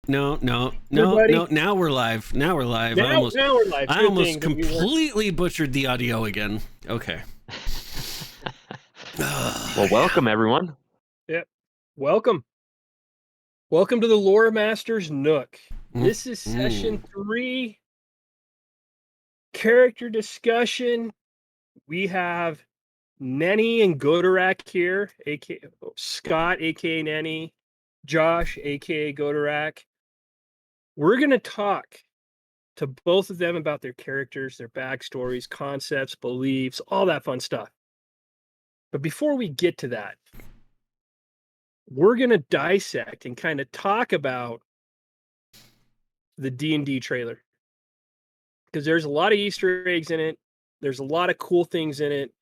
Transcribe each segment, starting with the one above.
Now we're live. Now we're live. Now we're live. I almost completely butchered the audio again. Okay. Well, welcome everyone. Yep. Welcome to the Lore Masters Nook. This is session 3. Character discussion. We have Nenny and Godorak here, aka Scott, aka Nenny, Josh, aka Godorak. We're going to talk to both of them about their characters, their backstories, concepts, beliefs, all that fun stuff. But before we get to that, we're going to dissect and kind of talk about the D&D trailer. Because there's a lot of Easter eggs in it. There's a lot of cool things in it.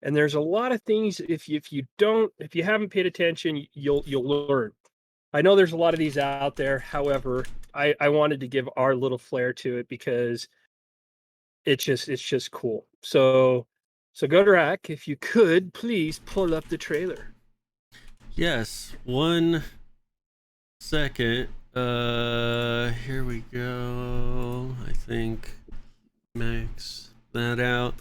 And there's a lot of things, if you haven't paid attention, you'll learn. I know there's a lot of these out there. However, I wanted to give our little flair to it because it's just cool. So Godorak, if you could please pull up the trailer. Yes, 1 second. Here we go. I think max that out,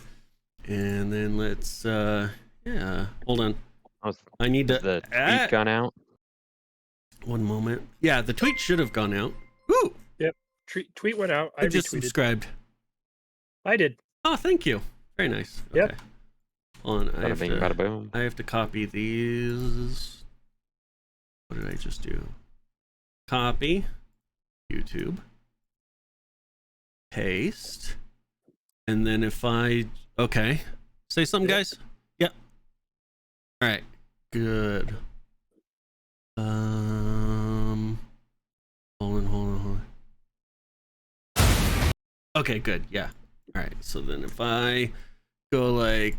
and then let's hold on. I need to. The tweet gone out. 1 moment. Yeah, the tweet should have gone out. Woo! Yep, tweet went out. I just subscribed. I did. Oh, thank you. Very nice. Okay. Yep. Hold on. Bada boom. I have to copy these. What did I just do? Copy. YouTube. Paste. And then if okay. Say something, guys. Yep. All right. Good. Hold on. Okay, good. Yeah. All right. So then if I go like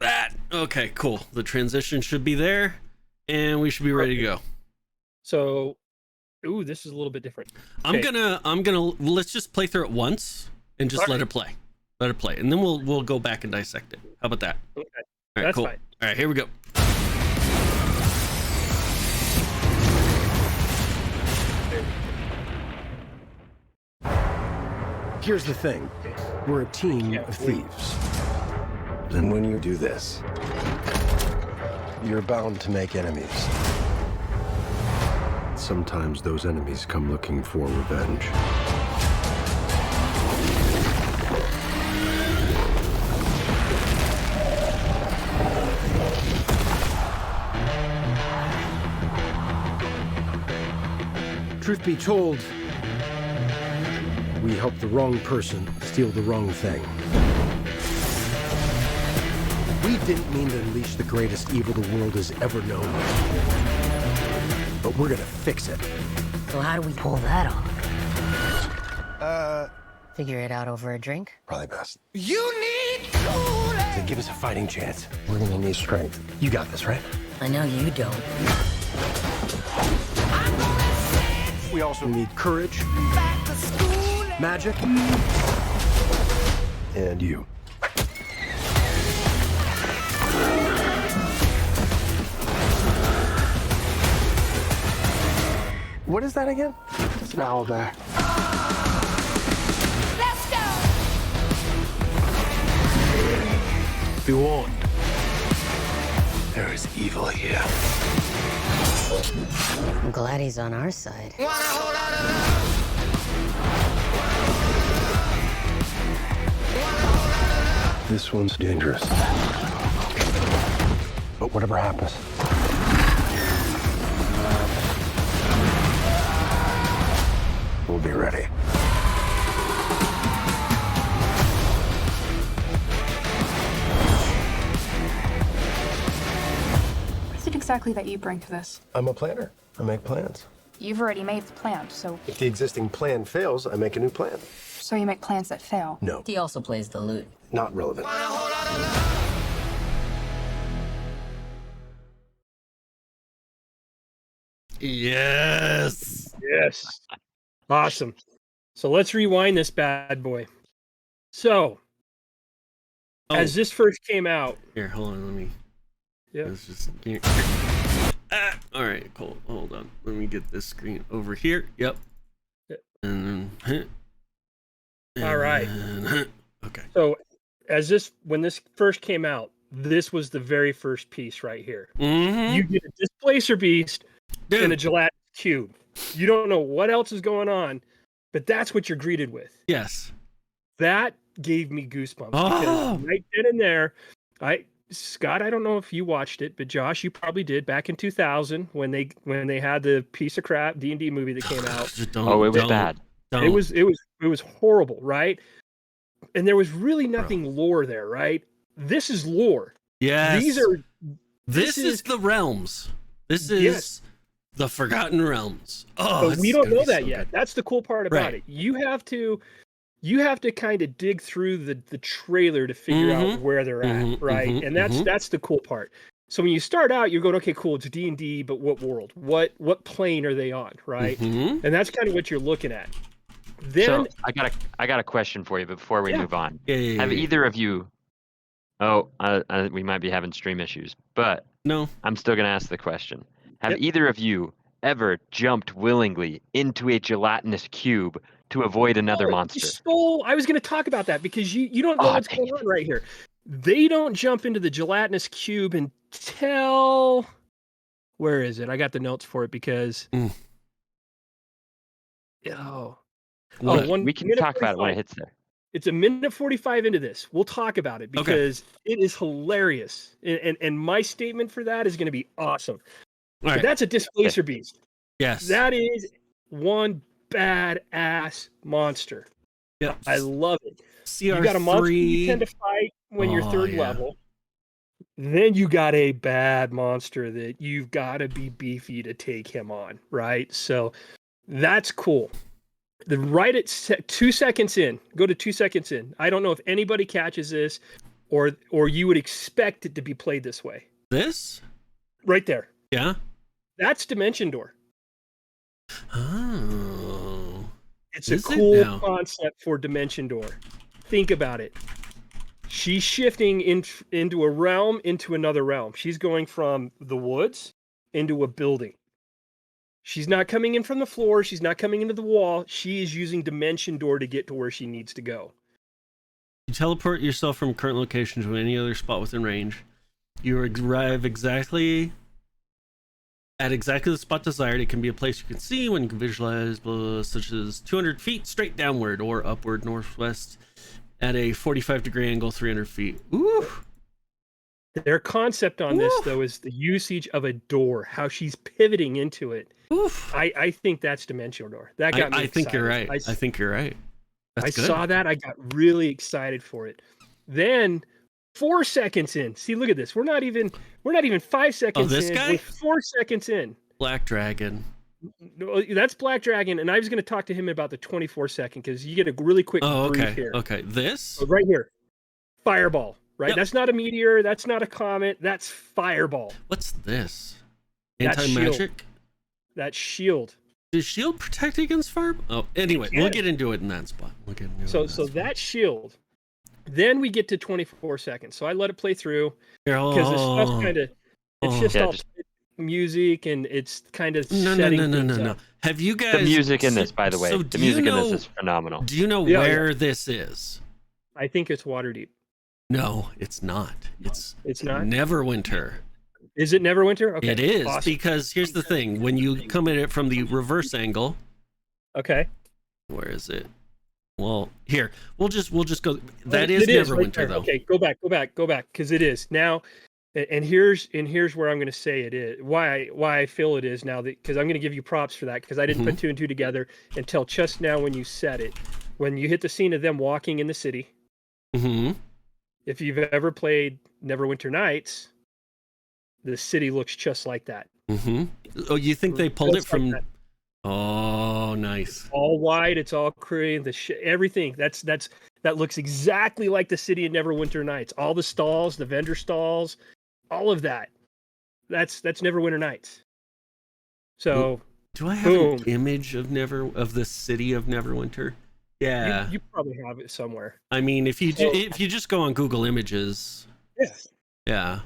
that. Okay, cool. The transition should be there and we should be ready to go. So, this is a little bit different. Okay. I'm gonna let's just play through it once and just let it play. Let it play. And then we'll go back and dissect it. How about that? Okay. All right, That's cool. fine. All right, here we go. Here's the thing. We're a team of thieves. And when you do this, you're bound to make enemies. Sometimes those enemies come looking for revenge. Truth be told, we helped the wrong person steal the wrong thing. We didn't mean to unleash the greatest evil the world has ever known. But we're gonna fix it. So how do we pull that off? Figure it out over a drink? Probably best. You need cool. To give us a fighting chance, we're gonna need strength. You got this, right? I know you don't. We also need courage, magic, and you. What is that again? It's an owl bear. Let's go! Be warned. There is evil here. I'm glad he's on our side. This one's dangerous. But whatever happens, we'll be ready. What is it exactly that you bring to this? I'm a planner. I make plans. You've already made the plan, so If the existing plan fails, I make a new plan. you make plans that fail. No, He also plays the lute. not relevant. Yes. Yes. Awesome. So let's rewind this bad boy. So, as this first came out, Here, hold on. Let me. yeah, Let's just. Here. All right, cool. Hold on. Let me get this screen over here. Yep. Yep. And then. All right. Okay. So, when this first came out, this was the very first piece right here. Mm-hmm. You get a displacer beast Dude. and a gelatinous cube. You don't know what else is going on, but that's what you're greeted with. Yes. That gave me goosebumps Oh. because right then and there, Scott, I don't know if you watched it, but Josh, you probably did back in 2000 when they had the piece of crap D&D movie that came out. Oh, it was bad. Don't. It was horrible, right? And there was really nothing lore there, right? This is lore. Yes. This is the realms. This is Yes. the Forgotten Realms. Oh, But we it's don't gonna know be that so yet. good. That's the cool part about Right. it. You have to kind of dig through the trailer to figure out where they're at, right? And that's the cool part. So when you start out, you're going, okay, cool, it's D&D, but what world? What plane are they on, right? Mhm. And that's kind of what you're looking at. Then So I got a question for you before we move on. Yeah. Have either of you? Oh, we might be having stream issues, but No. I'm still gonna ask the question. Have Yep. either of you ever jumped willingly into a gelatinous cube to avoid another you monster? stole. I was going to talk about that because you don't know Oh, what's dang going it. on right here. They don't jump into the gelatinous cube until where is it? I got the notes for it because Mm. Oh, We can minute talk about it when 45. it hits there. It's a minute 45 into this. We'll talk about it because it is hilarious. And my statement for that is going to be awesome. All right. But that's a displacer beast. Yes. That is one badass monster. Yep. I love it. CR3. You got a monster you tend to fight when you're Oh, third yeah. level. Then you got a bad monster that you've got to be beefy to take him on, right? So that's cool. Right at 2 seconds in, go to 2 seconds in. I don't know if anybody catches this or you would expect it to be played this way. This? Right there. Yeah. That's Dimension Door. Oh. It's Is a it cool now? concept for Dimension Door. Think about it. She's shifting into a realm, into another realm. She's going from the woods into a building. She's not coming in from the floor. She's not coming into the wall. She is using Dimension Door to get to where she needs to go. You teleport yourself from current location to any other spot within range. You arrive exactly the spot desired. It can be a place you can see when you can visualize, blah, such as 200 feet straight downward or upward northwest at a 45-degree angle, 300 feet. Ooh. Their concept on this, though, is the usage of a door, how she's pivoting into it. Oof. I think that's Dimension Door. That got me I think you're right. excited. I think you're right. That's I good. saw that. I got really excited for it. Then 4 seconds in. See, look at this. We're not even 5 seconds this in. guy? We're 4 seconds in. Black Dragon. No, that's Black Dragon, and I was going to talk to him about the 24-second because you get a really quick Oh, brief okay. here. Okay. This? So right here, Fireball. Right, Yep. That's not a meteor. That's not a comet. That's Fireball. What's this? That's Anti-magic? That shield. Does shield protect against fire? Oh, anyway, Yeah. we'll get into it in that spot. So that shield. Then we get to 24 seconds. So I let it play through because the stuff's kind of it's just Yeah, all music and it's kind of No. setting things up. Have you guys The music in this, by the way, So the music in this is phenomenal. Do you know Yeah, where this is? I think it's Waterdeep. No, it's not. It's not? Neverwinter. Is it Neverwinter? Okay. It is awesome. because here's the thing: when you come at it from the reverse angle, Okay. where is it? Well, here we'll just go. That It is right Neverwinter, there. though. Okay, go back, because it is now. And here's where I'm going to say it is. Why I feel it is now, because I'm going to give you props for that because I didn't put two and two together until just now when you said it. When you hit the scene of them walking in the city. Mm-hmm. If you've ever played Neverwinter Nights, the city looks just like that. Mm-hmm. Oh, you think they pulled it Just like from? that. Oh, nice. All white. It's all cream. Everything. That looks exactly like the city of Neverwinter Nights. All the stalls, the vendor stalls, all of that. That's Neverwinter Nights. So Do I have boom. an image of the city of Neverwinter? Yeah. You probably have it somewhere. I mean, if you just go on Google Images, Yeah. yeah.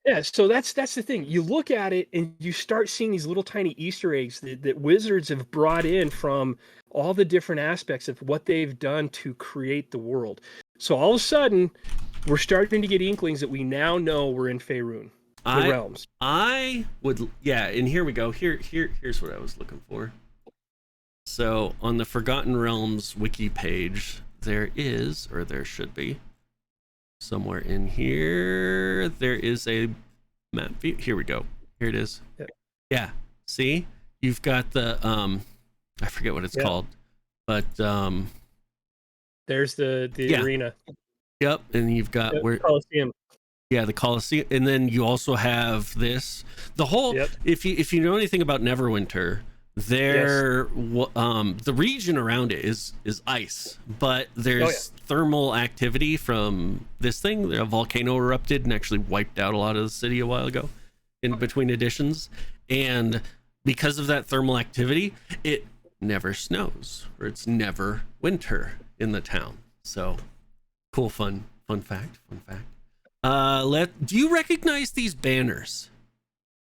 Yeah, so that's the thing. You look at it and you start seeing these little tiny Easter eggs that wizards have brought in from all the different aspects of what they've done to create the world. So all of a sudden, we're starting to get inklings that we now know we're in Faerun, the realms. I would, yeah, and here we go. Here's what I was looking for. So on the Forgotten Realms wiki page, there is, or there should be, somewhere in here, there is a map view. Here we go. Here it is. Yep. Yeah. See, you've got the I forget what it's called, but there's the arena. Yep, and you've got where Coliseum. Yeah, the Coliseum, and then you also have this. The whole. Yep. If you know anything about Neverwinter, the region around it is ice, but there's thermal activity from this thing. A volcano erupted and actually wiped out a lot of the city a while ago, in between editions, and because of that thermal activity, it never snows, or it's never winter in the town. So, cool, fun fact. Do you recognize these banners?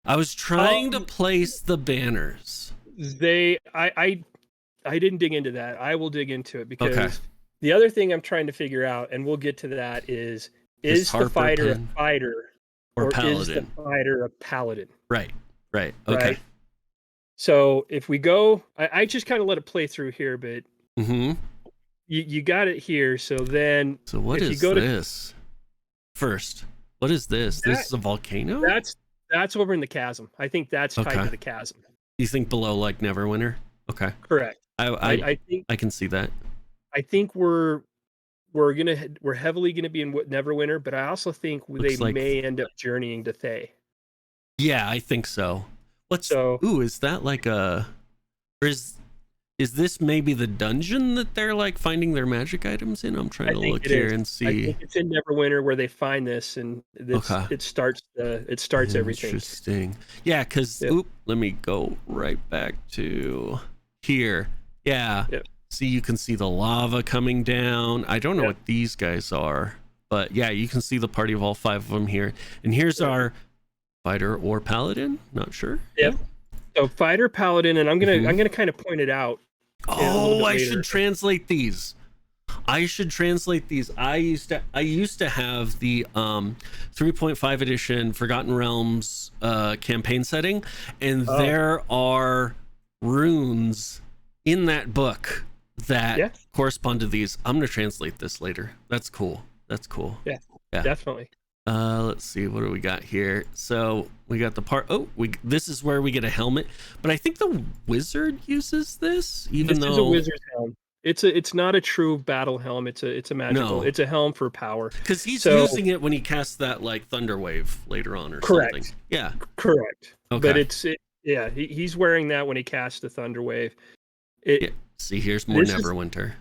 I was trying to place the banners. I didn't dig into that. I will dig into it because the other thing I'm trying to figure out, and we'll get to that, is the fighter a fighter or paladin? Is the fighter a paladin? Right. Okay. Right? So if we go, I just kind of let it play through here, but you got it here. So then, what is this? First, what is this? This is a volcano? That's over in the chasm. I think that's tied to the chasm. You think below like Neverwinter? Okay. Correct. I think I can see that. I think we're heavily gonna be in Neverwinter, but I also think they may end up journeying to Thay. Yeah, I think so. Is that like a, or is this maybe the dungeon that they're like finding their magic items in? I'm trying to look here and see. I think it's in Neverwinter where they find this, and it starts everything. Interesting. Yeah, because let me go right back to here. Yeah. Yep. See, you can see the lava coming down. I don't know what these guys are, but yeah, you can see the party of all 5 of them here. And here's our fighter or paladin. Not sure. Yep. So fighter, paladin, and I'm gonna kind of point it out. Oh, I should translate these. I used to have the 3.5 edition Forgotten Realms campaign setting, and there are runes in that book that correspond to these. I'm gonna translate this later. That's cool. Yeah. Definitely. Let's see, what do we got here? So we got the part. This is where we get a helmet, but I think the wizard uses this. This is a wizard's helm. It's not a true battle helm. It's a magical. No. It's a helm for power. Because he's using it when he casts that like thunder wave later on or something. Yeah. Correct. Okay. But he's wearing that when he casts the thunder wave. See, here's more Neverwinter.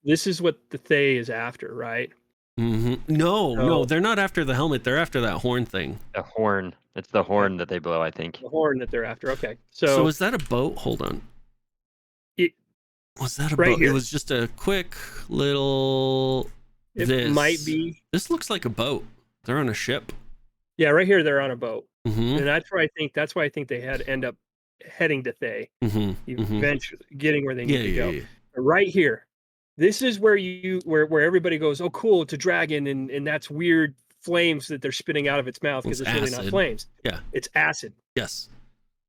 This is what the Thay is after, right? No, they're not after the helmet. They're after that horn thing. The horn. It's the horn that they blow, I think. The horn that they're after. Okay. So is that a boat? Hold on. Was that a boat? Here. It was just a quick little. It might be. This looks like a boat. They're on a ship. Yeah, right here they're on a boat, and that's why I think they had end up heading to Thay, eventually getting where they need to go. Yeah. Right here. This is where where everybody goes, oh, cool, it's a dragon, and that's weird flames that they're spitting out of its mouth because it's really not flames. Yeah. It's acid. Yes.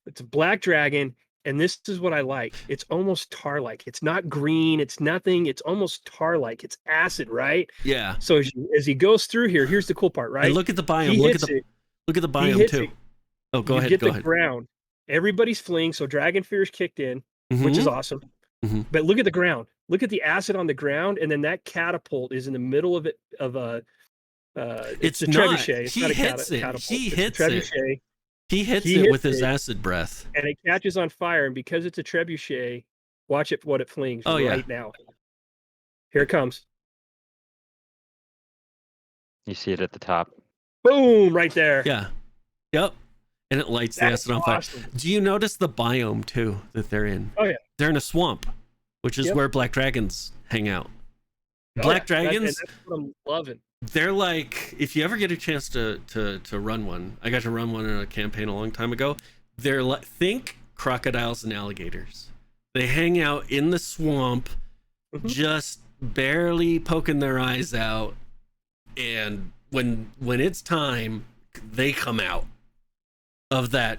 It's a black dragon, and this is what I like. It's almost tar-like. It's not green. It's nothing. It's almost tar-like. It's acid, right? Yeah. So as he goes through here, here's the cool part, right? And look at the biome. Look at the biome too. Oh, go ahead. Get the ground. Everybody's fleeing, so dragon fear is kicked in, which is awesome. But look at the ground. Look at the acid on the ground, and then that catapult is in the middle of it. It's a trebuchet. It's not a catapult. He hits it. He hits it with his acid breath, and it catches on fire. And because it's a trebuchet, watch it what it flings right now. Here it comes. You see it at the top. Boom! Right there. Yeah. Yep. And it lights the acid on fire. Do you notice the biome too that they're in? Oh yeah. They're in a swamp, which is where black dragons hang out. Black dragons. That's what I'm loving. they're like, if you ever get a chance to run one, I got to run one in a campaign a long time ago. They're like, think crocodiles and alligators. They hang out in the swamp, just barely poking their eyes out, and when it's time, they come out of the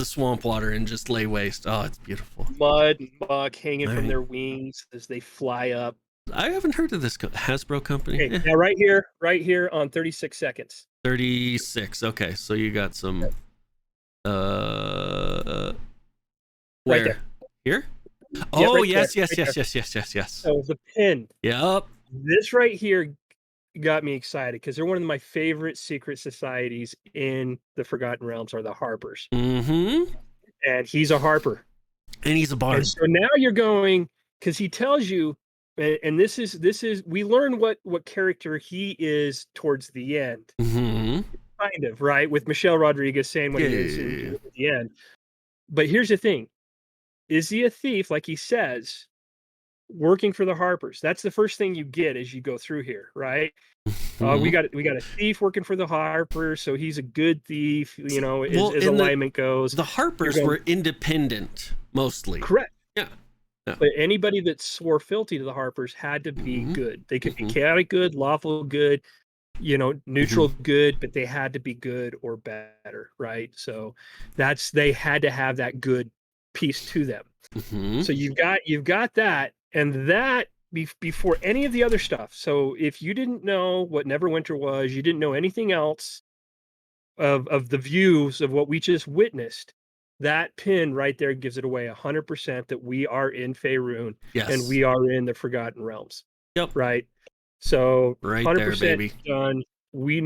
swamp water and just lay waste. Oh, it's beautiful. Mud and muck hanging from Right. their wings as they fly up. I haven't heard of this Hasbro company. Okay, now right here on 36 seconds. 36. Okay, so you got some. Where? Right there. Here? Yeah, Oh, right yes, there, yes, right yes, there. yes. So the pin. Yep. This right here got me excited because they're one of my favorite secret societies in the Forgotten Realms are the Harpers. Mm-hmm. And he's a Harper. And he's a bard. And so now you're going, because he tells you, and this is we learn what character he is towards the end. Mm-hmm. Kind of, right? With Michelle Rodriguez saying what he is at the end. But here's the thing. Is he a thief, like he says, working for the Harpers? That's the first thing you get as you go through here, right? We got a thief working for the Harpers, so he's a good thief, you know, as alignment goes. The Harpers were independent, mostly. Correct. Yeah. But anybody that swore fealty to the Harpers had to be good. They could be chaotic good, lawful good, you know, neutral good, but they had to be good or better, right? So they had to have that good piece to them. So you've got that, and that before any of the other stuff. So if you didn't know what Neverwinter was, you didn't know anything else of the views of what we just witnessed. That pin right there gives it away 100% that we are in Faerun and we are in the Forgotten Realms. Yep. Right. So right 100% there, baby. done. We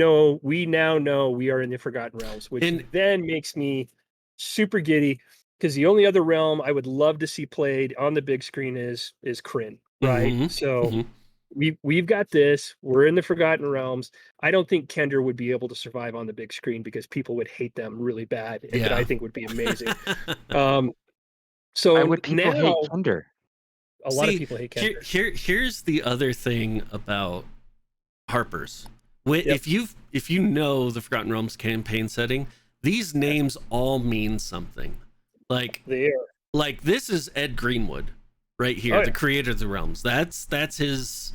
now know we are in the Forgotten Realms, which then makes me super giddy because the only other realm I would love to see played on the big screen is Kryn. Right. So we've got this. We're in the Forgotten Realms. I don't think Kender would be able to survive on the big screen because people would hate them really bad. And I think would be amazing. So why would people hate now Kender? a lot of people hate Kender. Here's the other thing about Harpers. If you know the Forgotten Realms campaign setting, these names all mean something. Like this is Ed Greenwood right here, the creator of the realms. That's his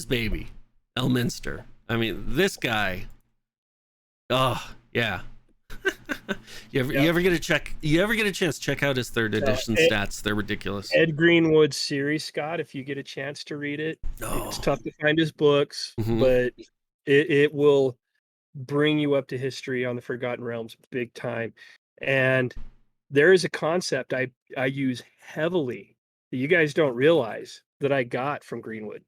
baby, Elminster. I mean, this guy. Oh yeah. You ever get a chance, check out his 3rd edition stats. They're ridiculous. Ed Greenwood's series, Scott, if you get a chance to read it. It's tough to find his books, but it will bring you up to history on the Forgotten Realms big time. And there is a concept I use heavily that you guys don't realize that I got from Greenwood.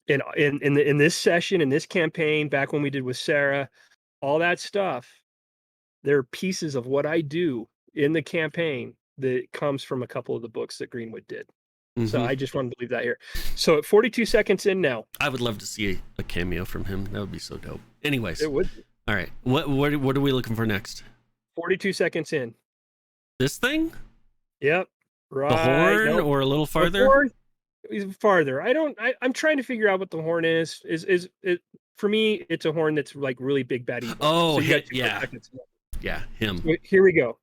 In this session, in this campaign, back when we did with Sarah, all that stuff, there are pieces of what I do in the campaign that comes from a couple of the books that Greenwood did. So I just wanted to leave that here. So at 42 seconds in now. I would love to see a cameo from him. That would be so dope. Anyways. It would. All right. What are we looking for next? 42 seconds in. This thing? Yep. Right. The horn or a little farther? The horn is farther. I'm trying to figure out what the horn is. Is it for me, it's a horn that's like really big bad evil. Oh, so yeah. Yeah, him. Here we go.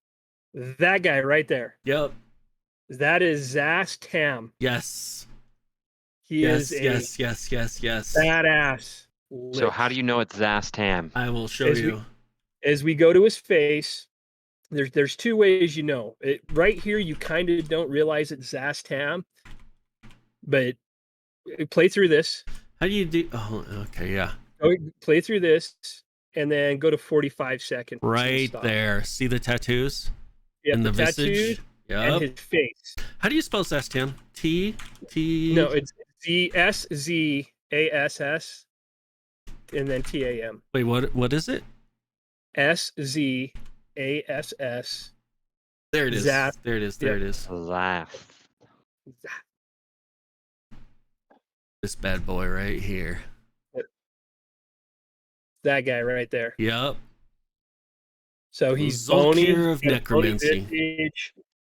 That guy right there. Yep. That is Zast Tam. Yes. He is yes. badass. So how do you know it's Zast Tam? I will show you. As we go to his face, there's two ways you know. Right here, you kind of don't realize it's Zast Tam, but play through this. How do you do? Oh, okay, yeah. Play through this, and then go to 45 seconds. Right there. See the tattoos? Yeah, and the tattoos. Yep. And his face. How do you spell Zast Tam? T. No, it's ZSZASS, and then TAM. Wait, what is it? SZASS. There it is. There it is. There it is. Laugh. This bad boy right here. That guy right there. Yep. So he's bony of necromancy.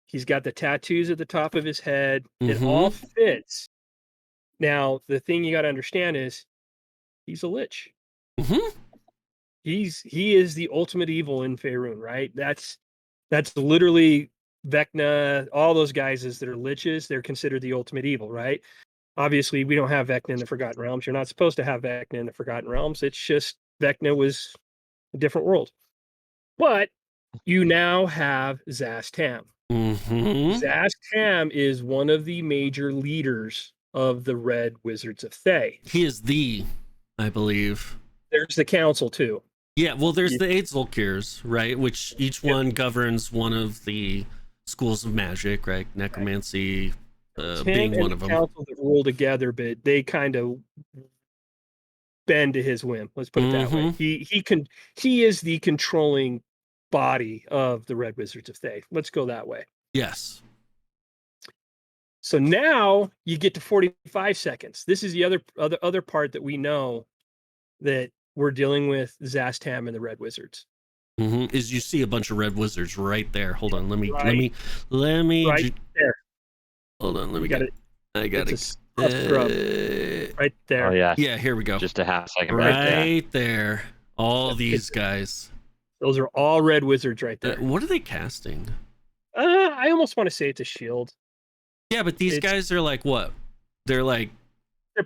He's got the tattoos at the top of his head. It all fits Now, the thing you got to understand is he's a lich. Mm-hmm. He is the ultimate evil in Faerun, right? That's literally Vecna, all those guys that are liches, they're considered the ultimate evil, right? Obviously, we don't have Vecna in the Forgotten Realms. You're not supposed to have Vecna in the Forgotten Realms. It's just Vecna was a different world. But you now have Zastam. Mm-hmm. Zastam is one of the major leaders of the Red Wizards of Thay. He is I believe. There's the council too. Yeah, well, there's the eight Zolkirs, right? Which each one governs one of the schools of magic, right? Necromancy being one of them. Council that rule together, but they kind of bend to his whim. Let's put it that way. He is the controlling body of the Red Wizards of Thay. Let's go that way. Yes. So now you get to 45 seconds. This is the other part that we know that we're dealing with Zastam and the Red Wizards. Mm-hmm. Is you see a bunch of red wizards right there. Hold on, let me right there. Hold on, let me get it. I got it. Right there. Oh yeah. Yeah, here we go. Just a half second right there. All these guys. Those are all red wizards right there. What are they casting? I almost want to say it's a shield. Yeah, but these guys are like what? They're like,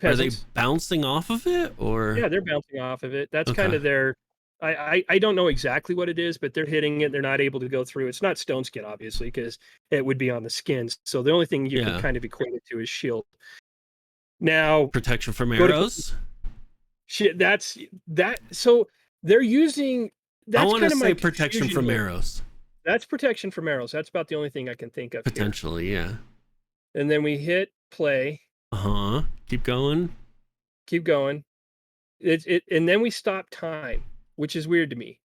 are they bouncing off of it, or? Yeah, they're bouncing off of it. That's kind of their. I don't know exactly what it is, but they're hitting it. They're not able to go through. It's not stone skin, obviously, because it would be on the skins. So the only thing you can kind of equate it to is shield. Now, protection from arrows. That's that. So they're using. That's I want to kind of say my protection from arrows. That's protection from arrows. That's about the only thing I can think of. Potentially, yeah. And then we hit play. Keep going. Keep going. And then we stop time, which is weird to me.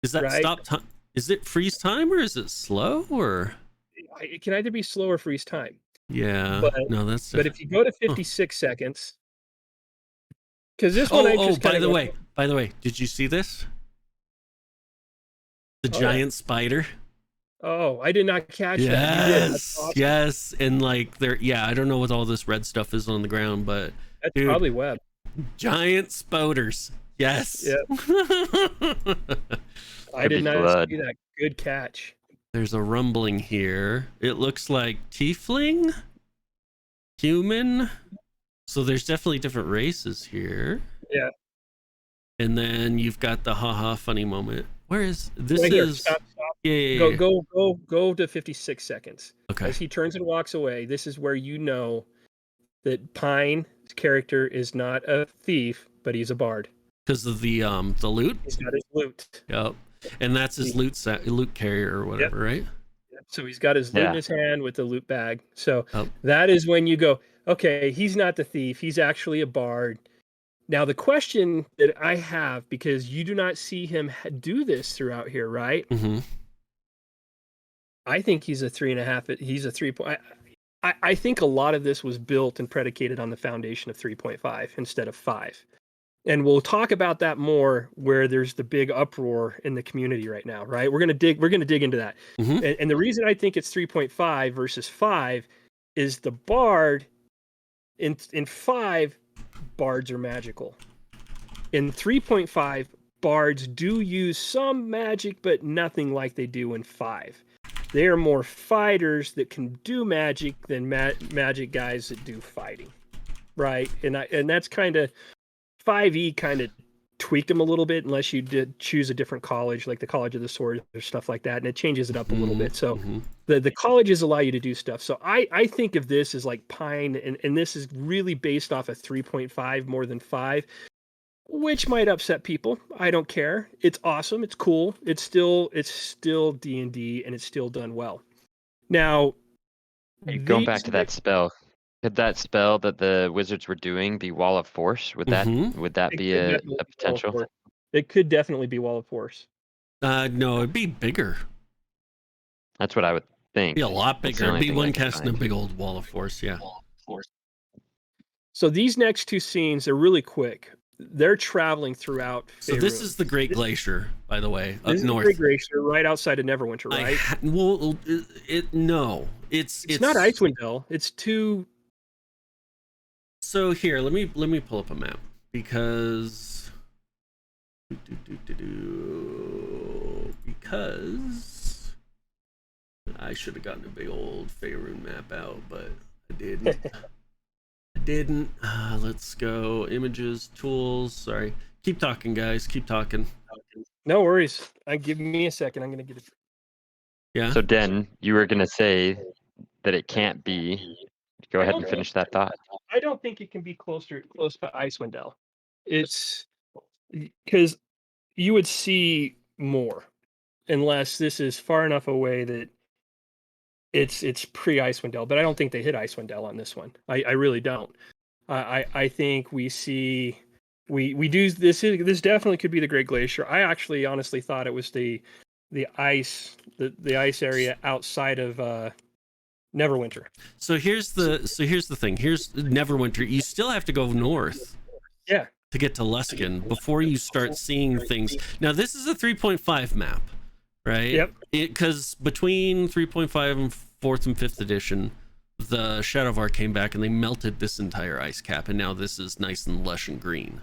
Is that stop time? Is it freeze time or is it slow or? It can either be slow or freeze time. Yeah. But, no, that's. But if you go to 56 seconds, because this one by the way, did you see this? The giant spider. Oh, I did not catch that. Yes, awesome. Yes, and like I don't know what all this red stuff is on the ground, but that's probably web. Giant spoders. Yes. Yeah. I did not see that. Good catch. There's a rumbling here. It looks like tiefling, human. So there's definitely different races here. Yeah. And then you've got the haha funny moment. Where is this? Right is stop. Yeah. Go to 56 seconds. Okay. As he turns and walks away, this is where you know that Pine's character is not a thief, but he's a bard. Because of the loot. He's got his loot. Yep. And that's his loot carrier or whatever, right? Yep. So he's got his loot in his hand with the loot bag. So that is when you go, okay, he's not the thief. He's actually a bard. Now, the question that I have, because you do not see him do this throughout here, right? Mm-hmm. I think he's a 3.5. He's a 3. I think a lot of this was built and predicated on the foundation of 3.5 instead of 5. And we'll talk about that more where there's the big uproar in the community right now, right? We're gonna dig into that. Mm-hmm. And the reason I think it's 3.5 versus 5 is the bard in 5. Bards are magical. In 3.5, bards do use some magic, but nothing like they do in 5. They are more fighters that can do magic than magic guys that do fighting, right? And that's kind of 5e kind of tweaked them a little bit, unless you did choose a different college, like the College of the Sword or stuff like that, and it changes it up a little bit. So the colleges allow you to do stuff. So I think of this as like Pine, and this is really based off of 3.5 more than 5, which might upset people. I don't care. It's awesome. It's cool. It's still D&D, and it's still done well. Now, going back to that spell, could that spell that the wizards were doing be Wall of Force? Would that be a potential? It could definitely be Wall of Force. No, it'd be bigger. That's what I would think. It'd be a lot bigger. It'd be one casting a big old Wall of Force, yeah. So these next two scenes are really quick. They're traveling throughout Faerun. So this is the Great Glacier, by the way, up this north. Is the Great Glacier, right outside of Neverwinter, right? It's not Icewind Dale. It's too. So here, let me pull up a map because I should have gotten a big old Faerun map out, but I didn't. Let's go images, tools. Sorry. Keep talking, guys. Keep talking. No worries. Give me a second. I'm gonna get it. Yeah. So Den, you were gonna say that it can't be. Go ahead and finish that thought. I don't think it can be close to Icewind Dale. It's because you would see more unless this is far enough away that it's pre Icewind Dale. But I don't think they hit Icewind Dale on this one. I really don't. I think we see we do this. This definitely could be the Great Glacier. I actually honestly thought it was the ice area outside of Neverwinter. So here's the thing. Here's Neverwinter. You still have to go north. Yeah. To get to Luskin before you start seeing things. Now this is a 3.5 map, right? Yep. Because between 3.5 and 4th and 5th edition, the Shadowvar came back and they melted this entire ice cap, and now this is nice and lush and green,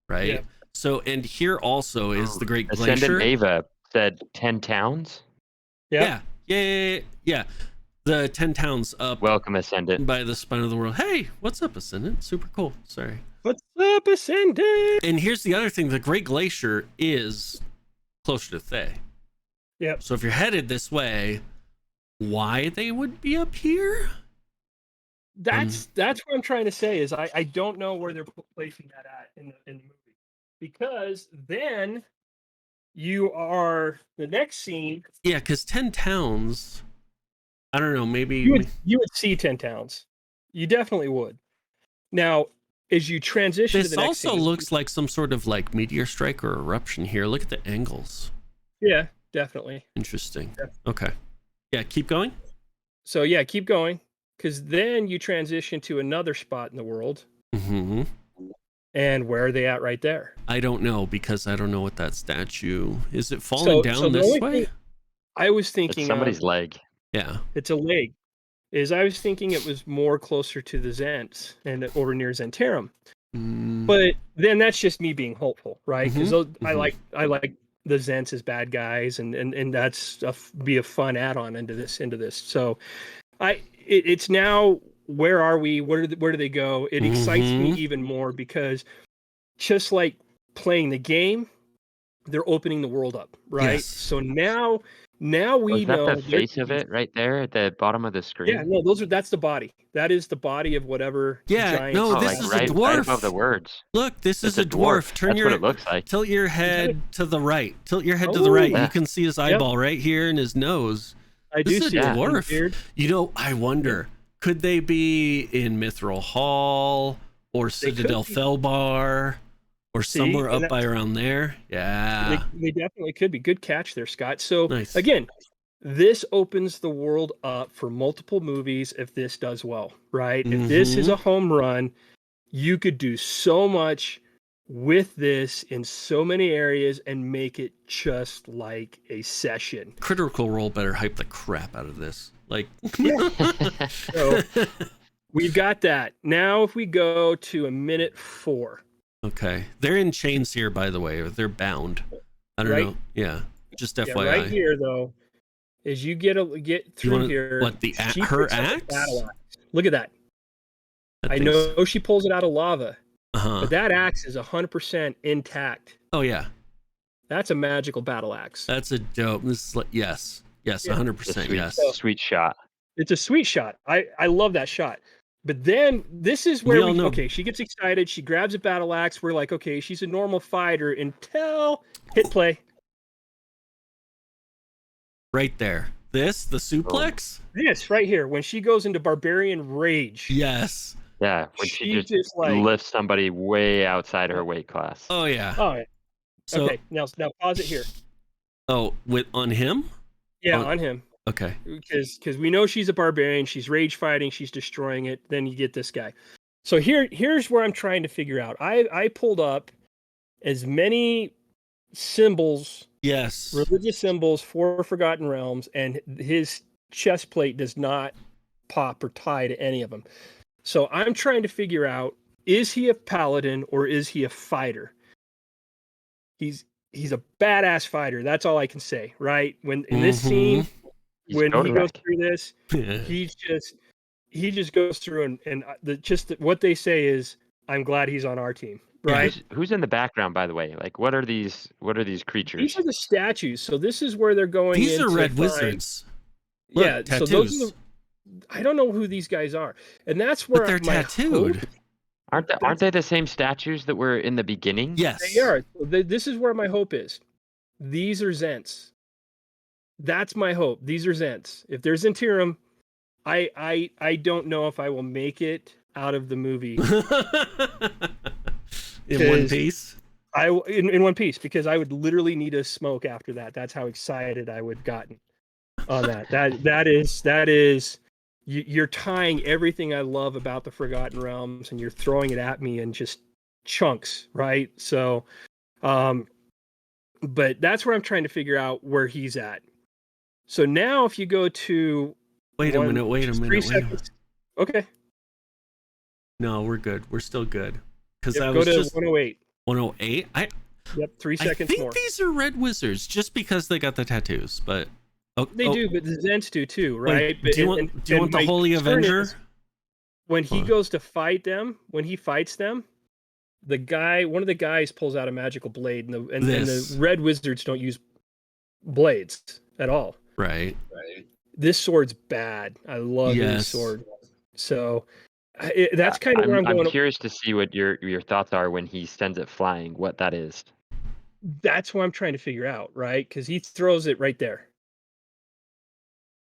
right? Yep. So, and here also is the Great Ascendant Glacier. Ava said 10 towns. Yep. Yeah. The 10 towns up. Welcome, Ascendant. By the spine of the world. Hey, what's up, Ascendant? Super cool. Sorry. What's up, Ascendant? And here's the other thing: the Great Glacier is closer to Thay. Yep. So if you're headed this way, why they would be up here? That's what I'm trying to say. Is I don't know where they're placing that at in the movie, because then you are the next scene. Yeah, because 10 towns. I don't know. Maybe you would see 10 towns. You definitely would. Now, as you transition this to the next also scene, looks like some sort of like meteor strike or eruption here. Look at the angles. Yeah, definitely. Interesting. Definitely. Okay. Yeah, keep going. So yeah, keep going, because then you transition to another spot in the world. Mm-hmm. And where are they at right there? I don't know, because I don't know what that statue is. It falling down the this only way? thing I was thinking It's somebody's leg. Yeah. It's a leg. I was thinking it was more closer to the Zents and over near Zentarum. But then that's just me being hopeful, right? Because I like the Zents as bad guys, and that's be a fun add-on into this. So it's now, where are we? Where do they go? It excites me even more, because just like playing the game, they're opening the world up, right? Yes. So now we know the face of it right there at the bottom of the screen. Yeah, no, that's the body. That is the body of whatever. Yeah, giant no, this like is right, a dwarf. right above the words. Look, this It's is a dwarf. That's what it looks like. Tilt your head to the right. Tilt your head to the right. Yeah. You can see his eyeball right here and his nose. I This do is see a that. dwarf. Weird. You know, I wonder, could they be in Mithril Hall or Citadel be. Felbar or somewhere up by around there? Yeah. They definitely could be. Good catch there, Scott. So Nice. again, this opens the world up for multiple movies if this does well, right? If this is a home run, you could do so much with this in so many areas and make it just like a session. Critical Role better hype the crap out of this. Like, So we've got that. Now, if we go to a minute 4. okay. They're in chains here, by the way. They're bound. I don't know. Yeah. Just FYI. Yeah, right here, though, as you get through here. What, she her picks up a axe? battle axe. Look at that. I think so. know she pulls it out of lava, Uh-huh. but that axe is 100% intact. Oh, yeah. That's a magical battle axe. That's a dope. This is like, yes, Yeah. 100%. Yes. Sweet shot. It's a sweet shot. I love that shot. But then this is where all know. okay, she gets excited. She grabs a battle axe. We're like, okay, she's a normal fighter until hit play. Right there. The suplex? This right here, when she goes into barbarian rage. Yes. Yeah, when she She's just just like, lifts somebody way outside her weight class. Oh, yeah. oh, yeah. So, Okay, now pause it here. oh, on him? Yeah, On- on him. Okay. Because we know she's a barbarian, she's rage fighting, she's destroying it. Then you get this guy. So here's where I'm trying to figure out. I pulled up as many symbols, Yes. religious symbols for Forgotten Realms, and his chest plate does not pop or tie to any of them. So I'm trying to figure out, is he a paladin or is he a fighter? He's a badass fighter. That's all I can say, right? When in this scene, He's when he goes Godorak. through this, he just goes through what they say is, I'm glad he's on our team, right? Who's in the background, by the way? Like, what are these creatures? These are the statues. So this is where they're going. These in are to red find- wizards. Yeah, Look, so tattoos. those are I don't know who these guys are, and that's where But they're my tattooed. hope- Aren't they the same statues that were in the beginning? Yes. They are. This is where my hope is. These are Zents. That's my hope. These are Zents. If there's Interim, I don't know if I will make it out of the movie In one piece. in one piece, because I would literally need a smoke after that. That's how excited I would have gotten on that. That is you're tying everything I love about the Forgotten Realms and you're throwing it at me in just chunks, right? So but that's where I'm trying to figure out where he's at. So now if you go to Wait a minute. 3 seconds. Okay. No, we're good. We're still good. Because I Go was to just 108. 108. Yep, 3 I seconds think more. these are red wizards just because they got the tattoos, but They do, but the Zents do too, Wait, right? do you want the my Holy concern Avenger? is when he goes to fight them, when he fights them, one of the guys pulls out a magical blade, and the red wizards don't use blades at all. Right. This sword's bad. I love his sword. So that's kind of where I'm going. I'm curious to see what your thoughts are when he sends it flying. What that is. That's what I'm trying to figure out, right? Because he throws it right there.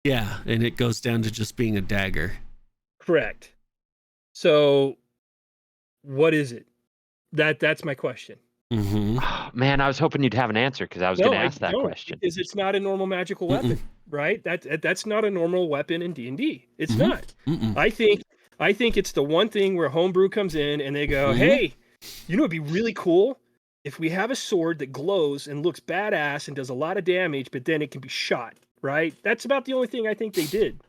Yeah, and it goes down to just being a dagger. Correct. So, what is it? That's my question. Mm-hmm. Man, I was hoping you'd have an answer because I was going to ask that question. Because it's not a normal magical weapon, right? That's not a normal weapon in D&D. It's not. I think it's the one thing where homebrew comes in and they go, "Hey, you know, it'd be really cool if we have a sword that glows and looks badass and does a lot of damage, but then it can be shot." Right? That's about the only thing I think they did,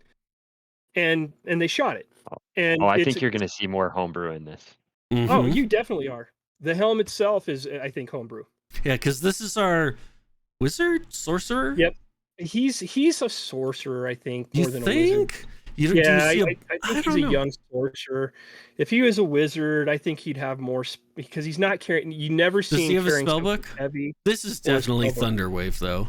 and they shot it. And I think you're going to see more homebrew in this. Oh, you definitely are. The helm itself is, I think, homebrew. Yeah, because this is our sorcerer. Yep, he's a sorcerer, I think, more than a wizard. I think he's a young sorcerer. If he was a wizard, I think he'd have more because he's not carrying. You never see. Does he have a spell book? Heavy. This is definitely Thunderwave, though.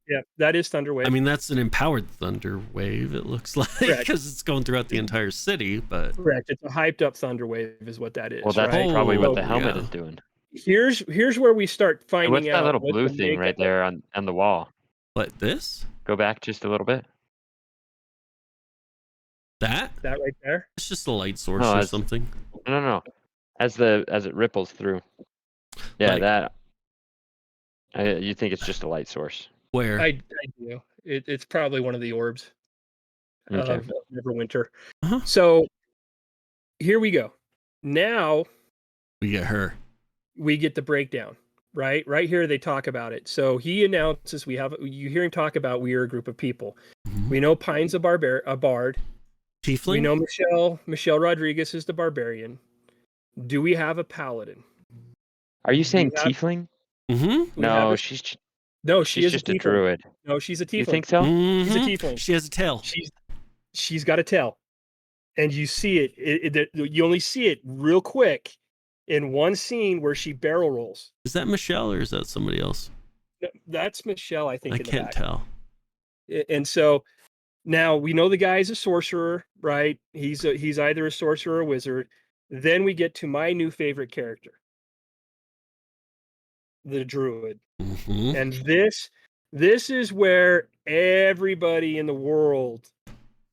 Yeah, that is Thunderwave. I mean, that's an empowered Thunderwave, it looks like, because it's going throughout the entire city, but... Correct. It's a hyped up Thunderwave is what that is. Well, that's probably what the helmet is doing. Here's where we start finding what's out... that little blue thing right there on the wall? What, this? Go back just a little bit. That right there? It's just a light source or something. No. As it ripples through. Yeah, that... you think it's just a light source. Where? I do. It's probably one of the orbs of Neverwinter. So here we go. Now we get her. We get the breakdown. Right here they talk about it. So he announces you hear him talk about we are a group of people. We know Pine's a bard. Tiefling? We know Michelle Rodriguez is the barbarian. Do we have a paladin? Are you saying tiefling? No, she's just a druid. No, she's a tiefling. You think so? She's a tiefling. She has a tail. She's got a tail, and you see it. You only see it real quick in one scene where she barrel rolls. Is that Michelle or is that somebody else? No, that's Michelle, I think. I can't tell. And so now we know the guy's a sorcerer, right? He's either a sorcerer or a wizard. Then we get to my new favorite character, the druid. And this is where everybody in the world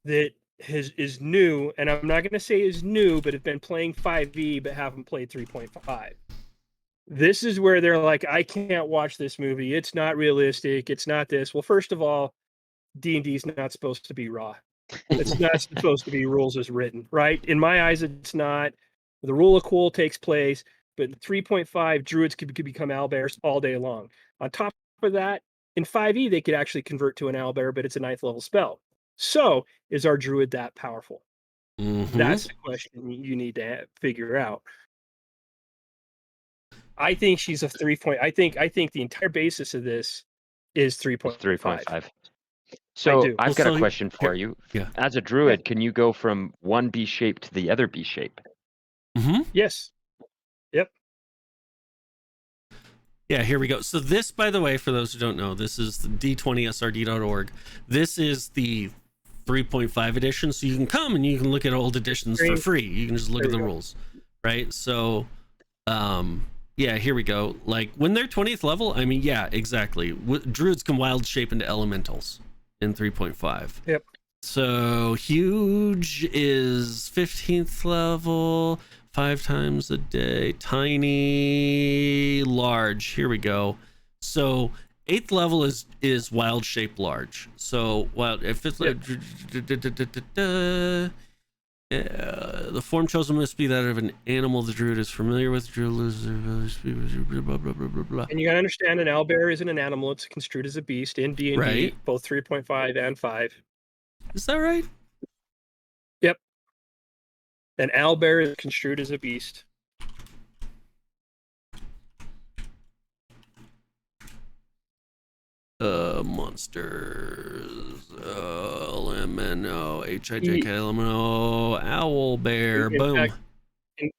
that is new, and I'm not going to say is new, but have been playing 5e but haven't played 3.5. This is where they're like, I can't watch this movie. It's not realistic. It's not this. Well, first of all, D&D is not supposed to be raw. It's not supposed to be rules as written, right? In my eyes, it's not. The rule of cool takes place, but 3.5 druids could become owlbears all day long. On top of that, in 5e, they could actually convert to an owlbear, but it's a 9th level spell. So, is our druid that powerful? That's the question you need to figure out. I think she's a 3 point. I think the entire basis of this is 3.5. 3.5. So I've got a question for you. Yeah. As a druid, can you go from one B shape to the other B shape? Yes. Yep. Yeah, here we go. So this, by the way, for those who don't know, this is the d20srd.org. This is the 3.5 edition. So you can come and you can look at old editions for free. You can just look at the rules, right? So, yeah, here we go. Like when they're 20th level, I mean, yeah, exactly. Druids can wild shape into elementals in 3.5. Yep. So huge is 15th level, 5 times a day. Tiny, large. Here we go. So 8th level is wild shape large. So wild if it's the form chosen must be that of an animal the druid is familiar with. Druid loses their ability to speak with blah blah blah blah blah. And you gotta understand, an owlbear isn't an animal; it's construed as a beast in D&D, right. Both 3.5 and 5. Is that right? Yep. An owlbear is construed as a beast. Monsters. LMNO HIJK owl bear. Boom. Fact, in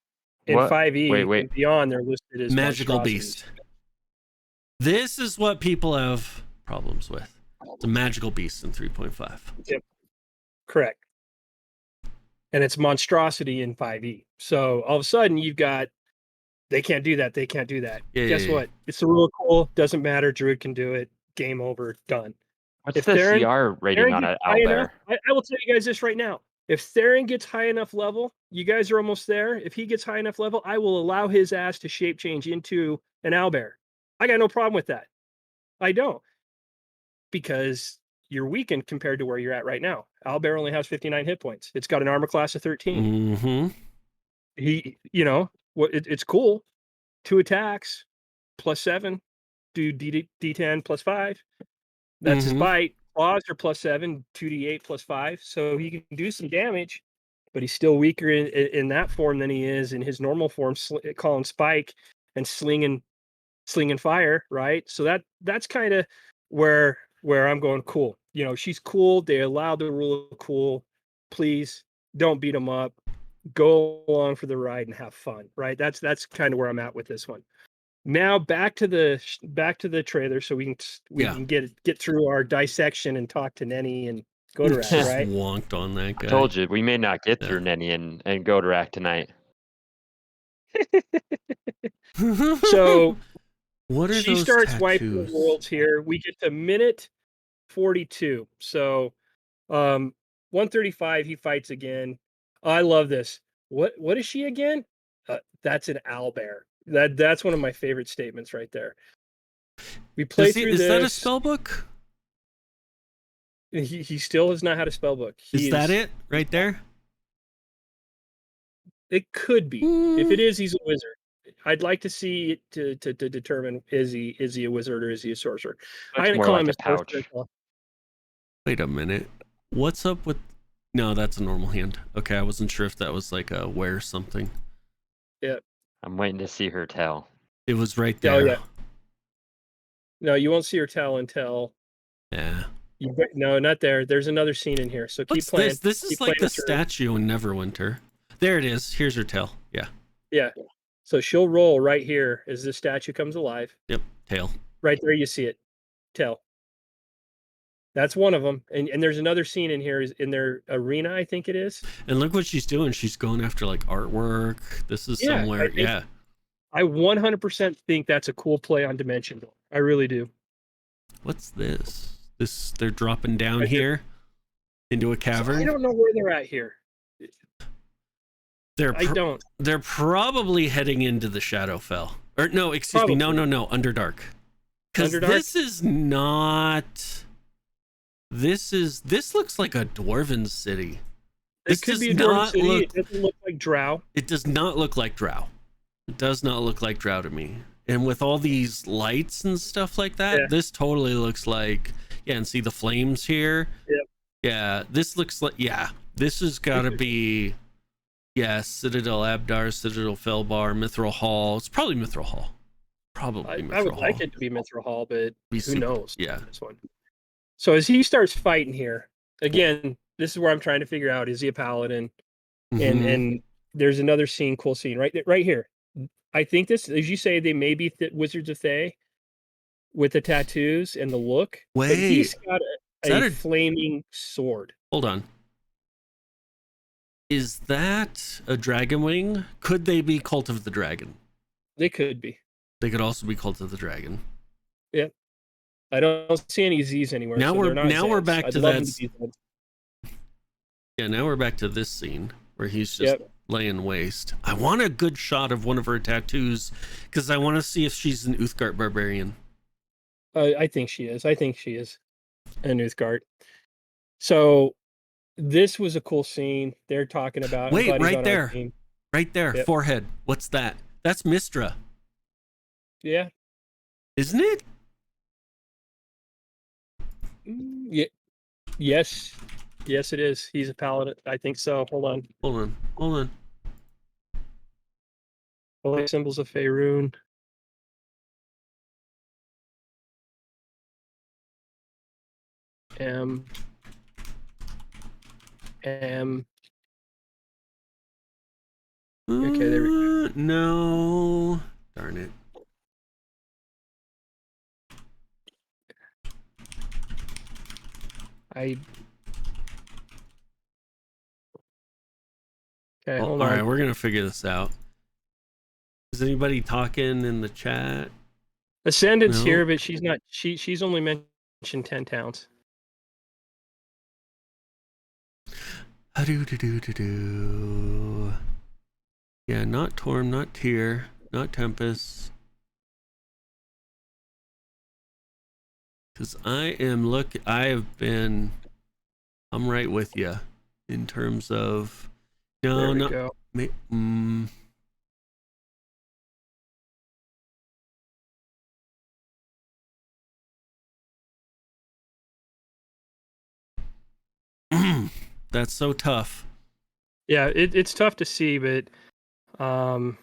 5e wait. and beyond, they're listed as magical beast. This is what people have problems with. It's a magical beast in 3.5. Yep. Correct. And it's monstrosity in 5e. So all of a sudden you've got, they can't do that. They can't do that. Yeah, Guess what? It's the rule of cool. Doesn't matter. Druid can do it. Game over. Done. What's the CR rating on an owlbear? I will tell you guys this right now. If Theron gets high enough level, you guys are almost there. If he gets high enough level, I will allow his ass to shape change into an owlbear. I got no problem with that. I don't. Because you're weakened compared to where you're at right now. Owlbear only has 59 hit points. It's got an armor class of 13. He, it's cool. 2 attacks, +7. Do D10 +5. That's his bite. Claws are +7. 2d8 +5. So he can do some damage, but he's still weaker in that form than he is in his normal form, calling spike and slinging fire. Right. So that's kind of where I'm going. Cool. She's cool. They allow the rule of cool. Please don't beat them up. Go along for the ride and have fun. Right. That's kind of where I'm at with this one. Now back to the trailer, so we can get through our dissection and talk to Nenny and Godorak. Right. Wonked on that guy. I told you we may not get through Nenny and Godorak tonight. So what are she those starts tattoos? wiping the worlds here. We get to minute 42. So 135, he fights again. I love this. What is she again? That's an owlbear. That's one of my favorite statements right there. We play through this. Is that a spell book? He still has not had a spell book. Is that it right there? It could be. If it is, he's a wizard. I'd like to see it to determine is he a wizard or is he a sorcerer. I'm gonna call him a pouch. Wait a minute. What's up with? No, that's a normal hand. Okay, I wasn't sure if that was like a wear something. Yeah. I'm waiting to see her tell. It was right there. Oh yeah. No, you won't see her tell until. Yeah. No, not there. There's another scene in here. So keep playing. This is like the statue in Neverwinter. There it is. Here's her tail. Yeah. Yeah. So she'll roll right here as the statue comes alive. Yep. Tail. Right there, you see it. Tail. That's one of them. And there's another scene in here in their arena, I think it is. And look what she's doing. She's going after like artwork. This is somewhere. I 100% think that's a cool play on Dimension. I really do. What's this? They're dropping down here into a cavern. So I don't know where they're at here. They're probably heading into the Shadowfell. Or no, excuse me. No. Underdark. Because this is not. This looks like a dwarven city. This could be a dwarven city. It doesn't look like Drow. It does not look like Drow. It does not look like Drow to me. And with all these lights and stuff like that, this totally looks like, and see the flames here. Yep. Yeah, this looks like, This has got to be, yeah, Citadel Abdar, Citadel Felbar, Mithril Hall. It's probably Mithril Hall. Probably Mithril I would Hall. like it to be Mithril Hall, but Be who secret. knows? Yeah. This one. So as he starts fighting here, again, this is where I'm trying to figure out: is he a paladin? Mhm. And there's another scene, cool scene, right here. I think this, as you say, they may be Wizards of Thay with the tattoos and the look. But he's Wait, got is that a a- flaming sword. hold on. Is that a dragon wing? Could they be Cult of the Dragon? They could be. They could also be Cult of the Dragon. Yep. I don't see any Z's anywhere. Now so we're they're not we're Zeds. back I'd to love that. them to be Zeds. Yeah, now we're back to this scene where he's just Yep. laying waste. I want a good shot of one of her tattoos because I want to see if she's an Uthgard barbarian. I think she is. I think she is an Uthgard. So this was a cool scene. They're talking about. Wait, I'm glad he's right on our there. team. Right there, Yep. forehead. What's that? That's Mistra, Yeah. isn't it? Yeah. Yes. Yes, it is. He's a paladin. I think so. Hold on. Hold on. Holy symbols of Faerun. M. Okay, there we go. No. Darn it. Okay, Well, hold all on. right, we're gonna figure this out. Is anybody talking in the chat? Ascendant's No. here, but she's not. She's only mentioned 10 towns. Do. Yeah, not Torm, not Tyr, not Tempest. Because I'm right with you in terms of There we go. That's so tough. Yeah, it's tough to see, but I've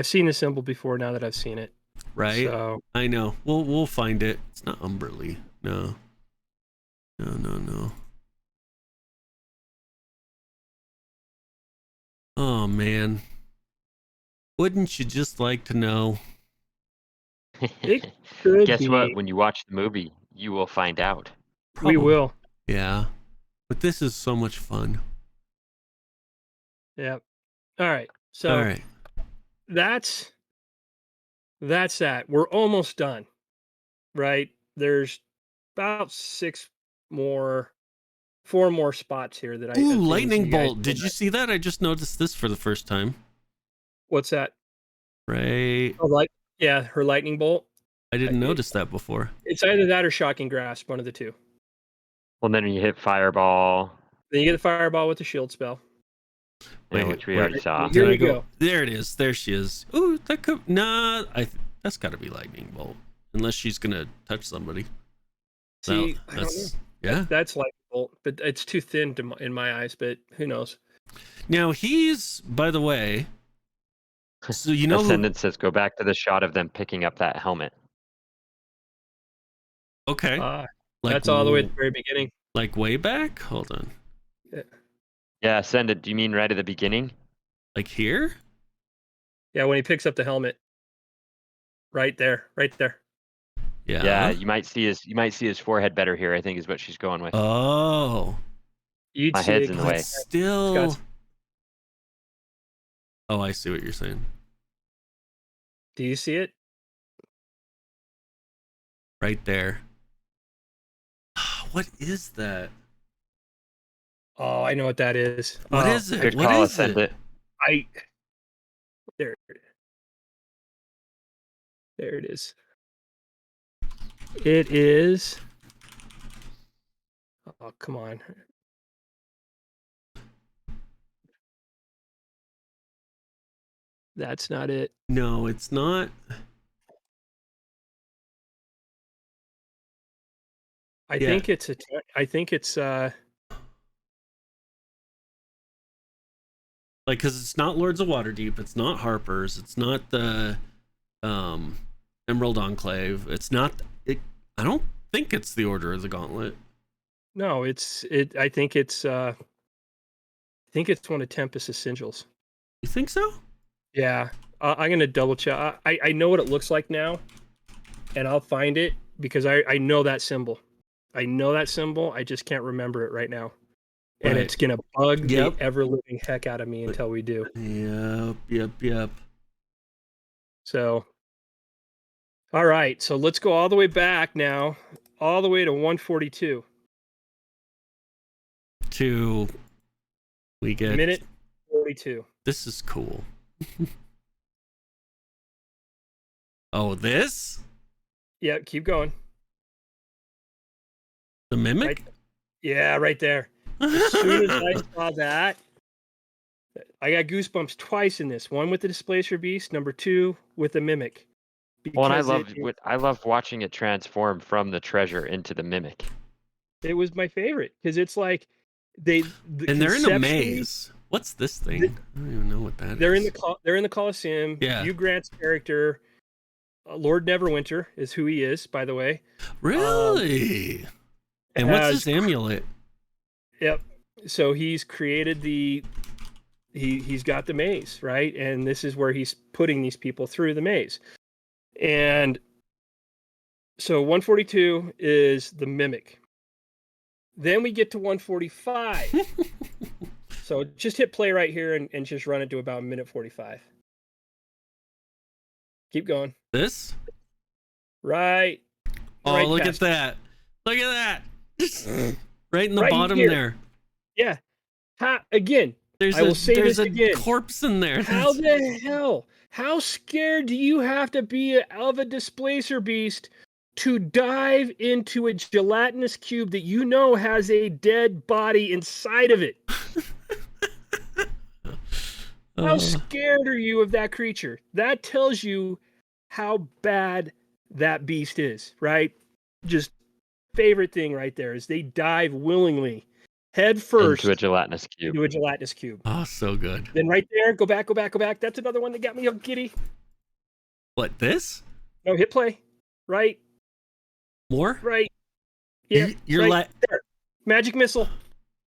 seen the symbol before now that I've seen it. Right? So I know. We'll find it. It's not Umberly. No. Oh man. Wouldn't you just like to know? it could Guess be. what? When you watch the movie, you will find out. We will. Yeah. But this is so much fun. Yeah. All right. So All right. that's that. We're almost done. Right? There's about 4 more spots here that Ooh, lightning bolt. Did you see that? I just noticed this for the first time. What's that? Right. Oh, yeah, her lightning bolt. I didn't notice that before. It's either that or shocking grasp, one of the two. Well, then you hit fireball. Then you get the fireball with the shield spell. Yeah, which we already saw. Here Did you I go. There it is. There she is. Ooh, that could that's got to be lightning bolt, unless she's gonna touch somebody. See, I don't know. Yeah. That's lightning bolt, but it's too thin in my eyes. But who knows? Now he's, by the way, so you know, Ascendant says go back to the shot of them picking up that helmet. Okay. That's all the way at the very beginning. Like way back? Hold on. Yeah, Ascendant. Do you mean right at the beginning? Like here? Yeah, when he picks up the helmet. Right there. Yeah. Yeah, you might see his forehead better here. I think is what she's going with. Oh. You'd My see head's it in the way. Still. Oh, I see what you're saying. Do you see it? Right there. What is that? Oh, I know what that is. What is it? Good What call, is it? Ascendant. There it is. It is. Oh, come on. That's not it. No, it's not. I think it's Like, because it's not Lords of Waterdeep, it's not Harper's, it's not the Emerald Enclave, it's not. I don't think it's the Order of the Gauntlet. No, I think it's one of Tempest's sigils. You think so? Yeah, I'm gonna double check. I know what it looks like now, and I'll find it because I know that symbol. I know that symbol. I just can't remember it right now, and Right. it's gonna bug Yep. the ever living heck out of me until we do. Yep. So, all right. So let's go all the way back now, all the way to 142. We get Minute 42. This is cool. Oh, this? Yeah, keep going. The Mimic? Right, yeah, right there. As soon as I saw that, I got goosebumps twice in this. One with the Displacer Beast, number 2 with the Mimic. Well, and Because I love watching it transform from the treasure into the Mimic. it was my favorite because it's like and they're in a maze. What's this thing? I don't even know what that they're is. They're in the Coliseum. Yeah. Hugh Grant's character, Lord Neverwinter, is who he is, by the way. Really? And what's this amulet? Yep. So he's created he's got the maze, right? And this is where he's putting these people through the maze. And so 142 is the Mimic. Then we get to 145. So just hit play right here and just run it to about minute 45. Keep going. This? Right. Oh, right look at past- that. Look at that. Right in the Right bottom here. there. Yeah. Again, There's I will say there's this a again. corpse in there. How the hell? How scared do you have to be of a Displacer Beast to dive into a gelatinous cube that you know has a dead body inside of it? How scared are you of that creature? That tells you how bad that beast is, right? Just favorite thing right there is they dive willingly, head first Into a gelatinous cube. into a gelatinous cube. Oh, so good. Then right there, go back. That's another one that got me up giddy. What, this? No, hit play. Right. More? Right. Yeah. You're right there. Magic missile.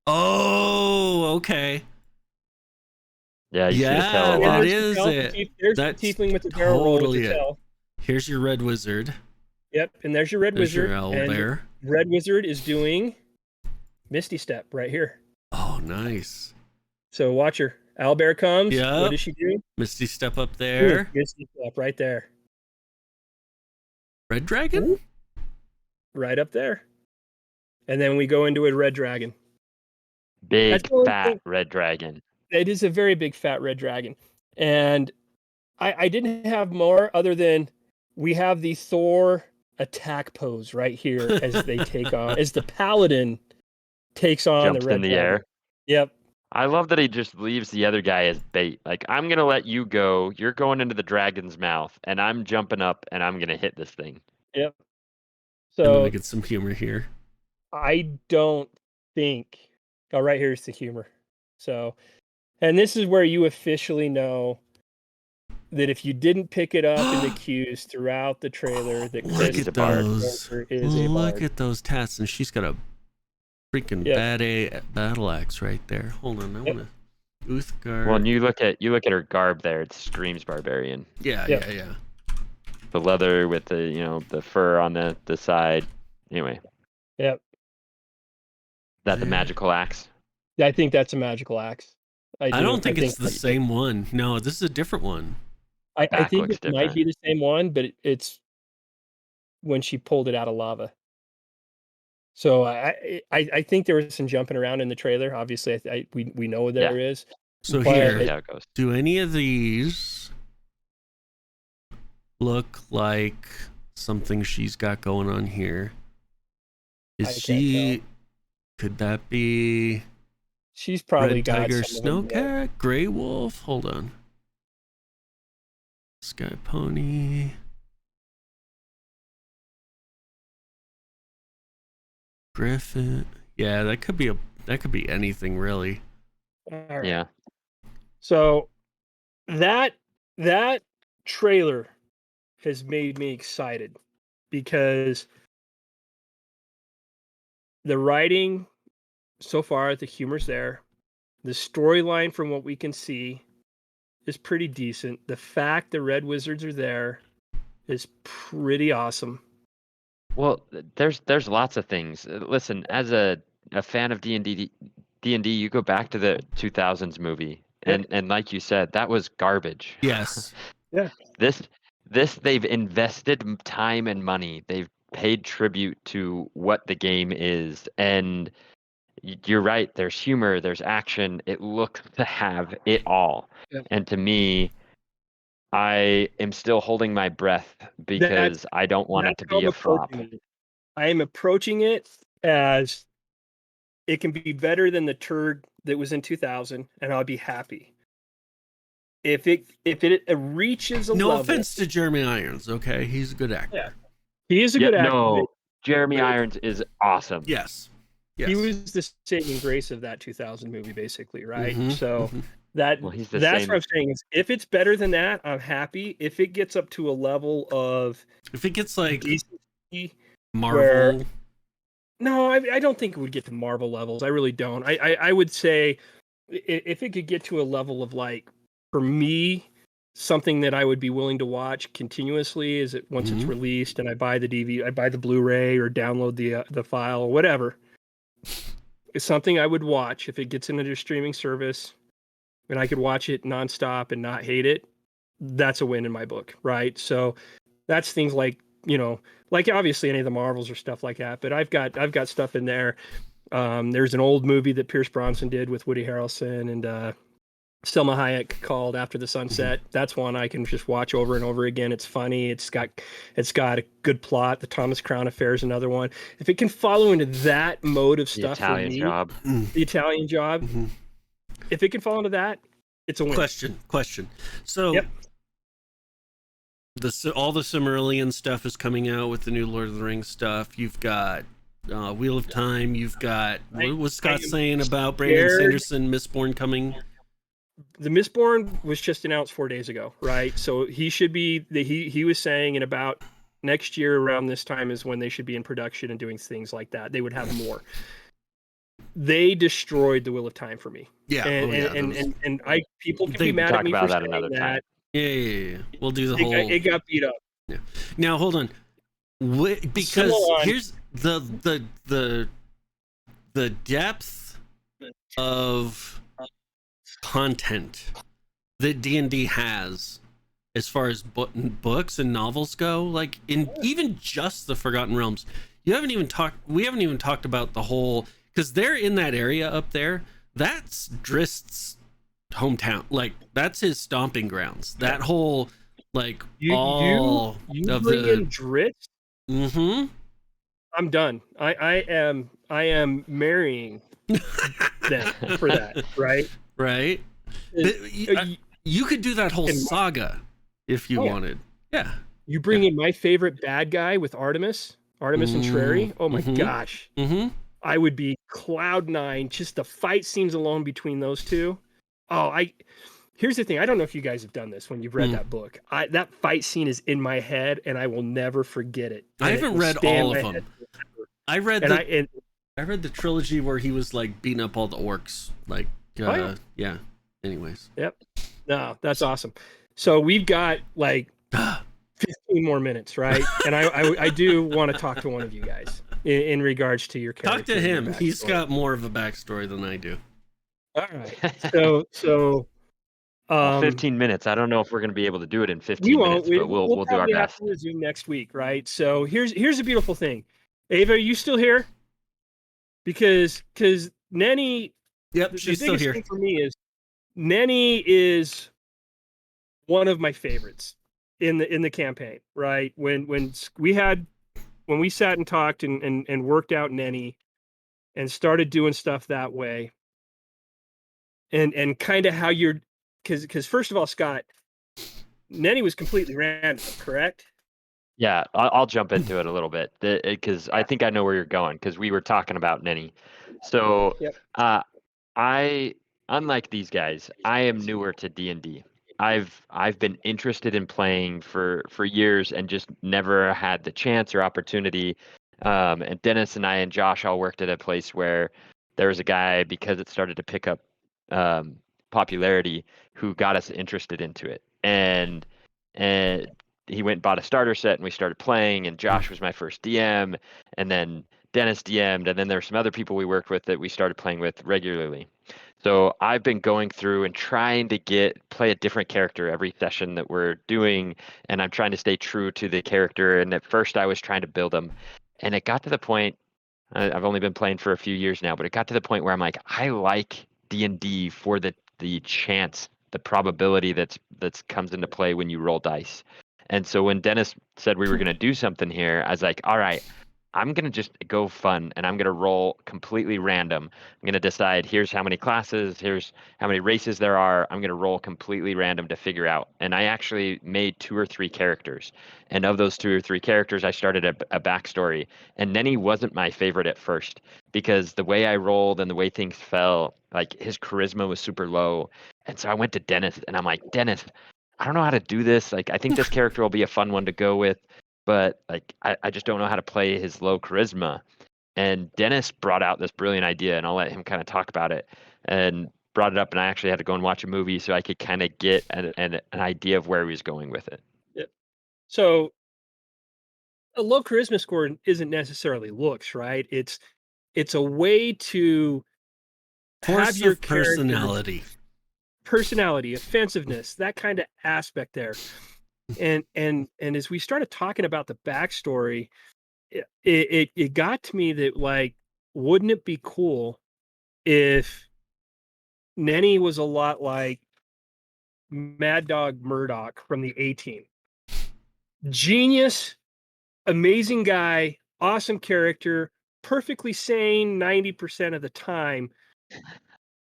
Oh, okay. Yeah, you see Yeah, the tail a that lot. is it. There's That's the tiefling with the barrel roll with totally the it. tail. Here's your red wizard. Yep, and there's your red There's wizard. your owl and bear. Red wizard is doing Misty Step right here. Oh, nice. So watch her. Owlbear comes. Yep. What does she do? Misty Step up there. Misty Step right there. Red dragon? Right up there. And then we go into a red dragon. Big That's the only fat thing- red dragon. It is a very big fat red dragon. And I didn't have more other than we have the Thor attack pose right here as they take on, as the paladin takes on Jumps the red in the dragon. air. Yep. I love that he just leaves the other guy as bait. Like, I'm going to let you go. You're going into the dragon's mouth, and I'm jumping up, and I'm going to hit this thing. Yep. I'm gonna So get some humor here. I don't think. Oh, right here's the humor. So, and this is where you officially know that if you didn't pick it up in the cues throughout the trailer, that Look Chris at the Bard those. character is a Look bard. at those tats, and she's got a freaking Yep. battle axe right there. Hold on, I Yep. wanna Uthgar. Well, and you look at her garb there. It screams barbarian. Yeah. The leather with the the fur on the side. Anyway, Yep. that the Yeah. magical axe. I think that's a magical axe. I don't think it's the that- same one. No, this is a different one. I Back think looks it might different. be the same one, but it's when she pulled it out of lava. So I think there was some jumping around in the trailer. Obviously, we know there is. So But here, Here's how it goes. do any of these look like something she's got going on here? I Is can't she? Could that be She's probably Red got Tiger, some of them, yeah. Snowcat, Grey Wolf? Hold on. Sky Pony. Griffin. Yeah, that could be anything really. All right. Yeah. So that trailer has made me excited because the writing so far, the humor's there. The storyline, from what we can see, is pretty decent. The fact the Red Wizards are there is pretty awesome. Well, there's lots of things. Listen, as a fan of D&D, you go back to the 2000s movie, and like you said, that was garbage. Yes. Yeah. This they've invested time and money. They've paid tribute to what the game is, and you're right. There's humor, there's action. It looks to have it all. Yeah. And to me, I am still holding my breath because I don't want it to be a flop. I am approaching it as it can be better than the turd that was in 2000, and I'll be happy. If it reaches a no level, offense to Jeremy Irons, okay, he's a good actor. Yeah. He is a good actor. No, Jeremy Irons is awesome. Yes. He was the saving grace of that 2000 movie, basically, right? Mhm, So mhm. that's same. what I'm saying. Is if it's better than that, I'm happy. If it gets up to a level of, If it gets like decency, Marvel, no, I don't think it would get to Marvel levels. I really don't. I would say if it could get to a level of, like, for me, something that I would be willing to watch continuously is it once it's released and I buy the DVD, I buy the Blu-ray or download the file or whatever. It's something I would watch if it gets into a streaming service and I could watch it nonstop and not hate it. That's a win in my book, right? So that's things like, like obviously any of the Marvels or stuff like that, but I've got stuff in there. There's an old movie that Pierce Brosnan did with Woody Harrelson and Selma Hayek called After the Sunset. That's one I can just watch over and over again. It's funny. It's got a good plot. The Thomas Crown Affair is another one. If it can follow into that mode of stuff, The Italian Job. The Italian Job. Mhm. If it can fall into that, it's a win. Question. So, Yep. all the Silmarillion stuff is coming out with the new Lord of the Rings stuff. You've got Wheel of Time. You've got what was Scott saying about Brandon Sanderson, Mistborn coming? The Mistborn was just announced 4 days ago, right? So he should be. He was saying in about next year around this time is when they should be in production and doing things like that. They would have more. They destroyed the Wheel of Time for me. Yeah, and people can They be mad talk at me about for that saying another time. that. Yeah. We'll do the whole. It got beat up. Yeah. Now hold on, because here's the depth of content that D&D has as far as books and novels go. Like in even just the Forgotten Realms, we haven't even talked about the whole, because they're in that area up there. That's Drist's hometown. Like that's his stomping grounds. That whole like you of bring the in Drizzt. Mm-hmm. I'm done. I am marrying them for that, right? Right. You could do that whole saga if you wanted. Yeah. You bring in my favorite bad guy with Artemis and Trary. Oh my gosh. Mm-hmm. I would be cloud nine. Just the fight scenes alone between those two. Oh, here's the thing. I don't know if you guys have done this when you've read that book. That fight scene is in my head and I will never forget it. I haven't read all of them. I read the trilogy where he was like beating up all the orcs. Like, yeah. Anyways. Yep. No, that's awesome. So we've got like 15 more minutes, right? And I do want to talk to one of you guys in regards to your character. Talk to him. He's got more of a backstory than I do. All right. So 15 minutes. I don't know if we're going to be able to do it in 15 minutes, but we'll do our best. We'll resume next week, right? So here's the beautiful thing. Ava, are you still here? Because Nenny. Yep, she's still here. Thing for me is Nenny is one of my favorites in the campaign, right? When we sat and talked and worked out Nenny and started doing stuff that way, and kind of how you're, because first of all, Scott, Nenny was completely random, correct? Yeah, I'll jump into it a little bit because I think I know where you're going because we were talking about Nenny. So I unlike these guys, I am newer to D&D. I've been interested in playing for years and just never had the chance or opportunity. And Dennis and I and Josh all worked at a place where there was a guy, because it started to pick up popularity, who got us interested into it. And he went and bought a starter set and we started playing, and Josh was my first DM, and then Dennis DM'd, and then there were some other people we worked with that we started playing with regularly. So I've been going through and trying to play a different character every session that we're doing, and I'm trying to stay true to the character. And at first I was trying to build them, and it got to the point, I've only been playing for a few years now, but it got to the point where I'm like, I like D&D for the chance, the probability that's comes into play when you roll dice. And so when Dennis said we were going to do something here, I was like, all right, I'm going to just go fun, and I'm going to roll completely random. I'm going to decide, here's how many classes, here's how many races there are. I'm going to roll completely random to figure out. And I actually made 2 or 3 characters. And of those 2 or 3 characters, I started a backstory. And Nenny wasn't my favorite at first, because the way I rolled and the way things fell, like his charisma was super low. And so I went to Dennis, and I'm like, Dennis, I don't know how to do this. Like, I think this character will be a fun one to go with, but like I just don't know how to play his low charisma. And Dennis brought out this brilliant idea, and I'll let him kind of talk about it, and brought it up, and I actually had to go and watch a movie so I could kind of get an idea of where he was going with it. Yep. So a low charisma score isn't necessarily looks, right? It's a way to have Force your of character personality. offensiveness, that kind of aspect there. And as we started talking about the backstory, it got to me that, like, wouldn't it be cool if Nenny was a lot like Mad Dog Murdoch from the A-Team? Genius, amazing guy, awesome character, perfectly sane 90% of the time,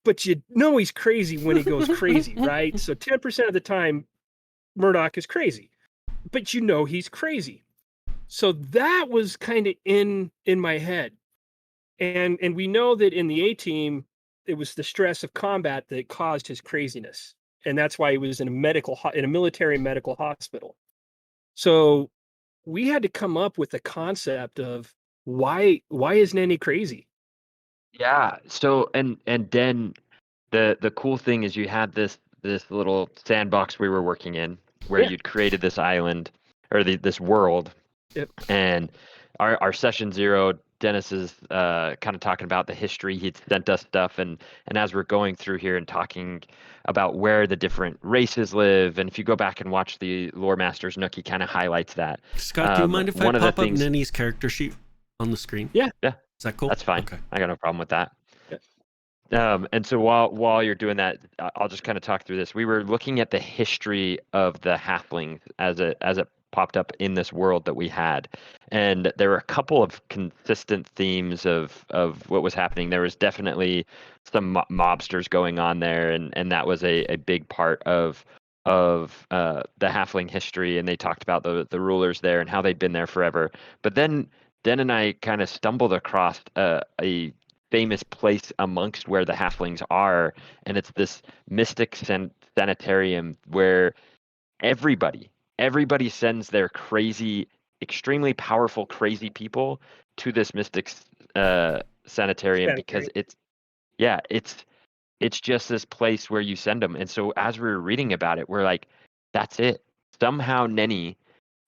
but you know he's crazy when he goes crazy, right? So 10% of the time, Murdoch is crazy, but you know he's crazy. So that was kind of in my head. And we know that in the A-Team, it was the stress of combat that caused his craziness. And that's why he was in a military medical hospital. So we had to come up with the concept of why is Nenny crazy? Yeah. So and then the cool thing is you had this little sandbox we were working in, where Yeah. you'd created this island, or this world. Yep. And our session 0, Dennis is kind of talking about the history. He'd sent us stuff, and as we're going through here and talking about where the different races live, and if you go back and watch the Lore Masters Nook, he kind of highlights that. Scott, do you mind if I one of the pop up things- Nenny's character sheet on the screen? Yeah. Yeah. Is that cool? That's fine. Okay. I got no problem with that. Yeah. And so while you're doing that, I'll just kind of talk through this. We were looking at the history of the halflings as it popped up in this world that we had, and there were a couple of consistent themes of what was happening. There was definitely some mobsters going on there, and that was a big part of the halfling history. And they talked about the rulers there and how they'd been there forever. But then Den and I kind of stumbled across a famous place amongst where the halflings are, and it's this mystic sanitarium where everybody sends their crazy, extremely powerful, crazy people to this mystic sanitarium, because it's just this place where you send them. And so as we were reading about it, we're like, that's it. Somehow Nenny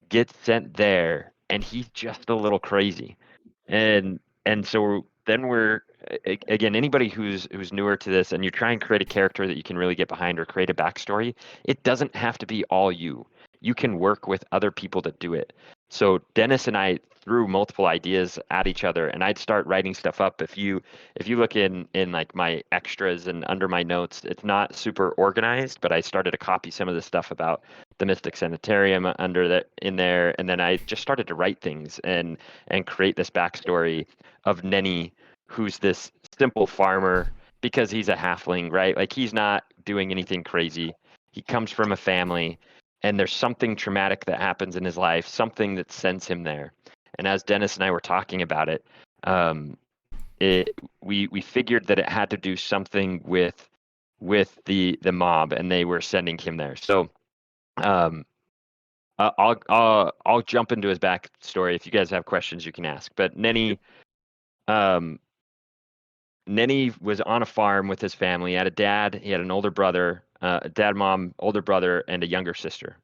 gets sent there, and he's just a little crazy. And so then we're, again, anybody who's newer to this, and you try and create a character that you can really get behind, or create a backstory, it doesn't have to be all you. You can work with other people to do it. So Dennis and I threw multiple ideas at each other, and I'd start writing stuff up. If you look in like my extras and under my notes, it's not super organized, but I started to copy some of the stuff about the Mystic Sanitarium in there, and then I just started to write things and create this backstory of Nenny, who's this simple farmer, because he's a halfling, right? Like, he's not doing anything crazy. He comes from a family, and there's something traumatic that happens in his life, something that sends him there. And as Dennis and I were talking about it, we figured that it had to do something with with the mob, and they were sending him there. So I'll jump into his backstory. If you guys have questions, you can ask. But Nenny was on a farm with his family. He had a dad. He had an older brother, dad, mom, older brother, and a younger sister.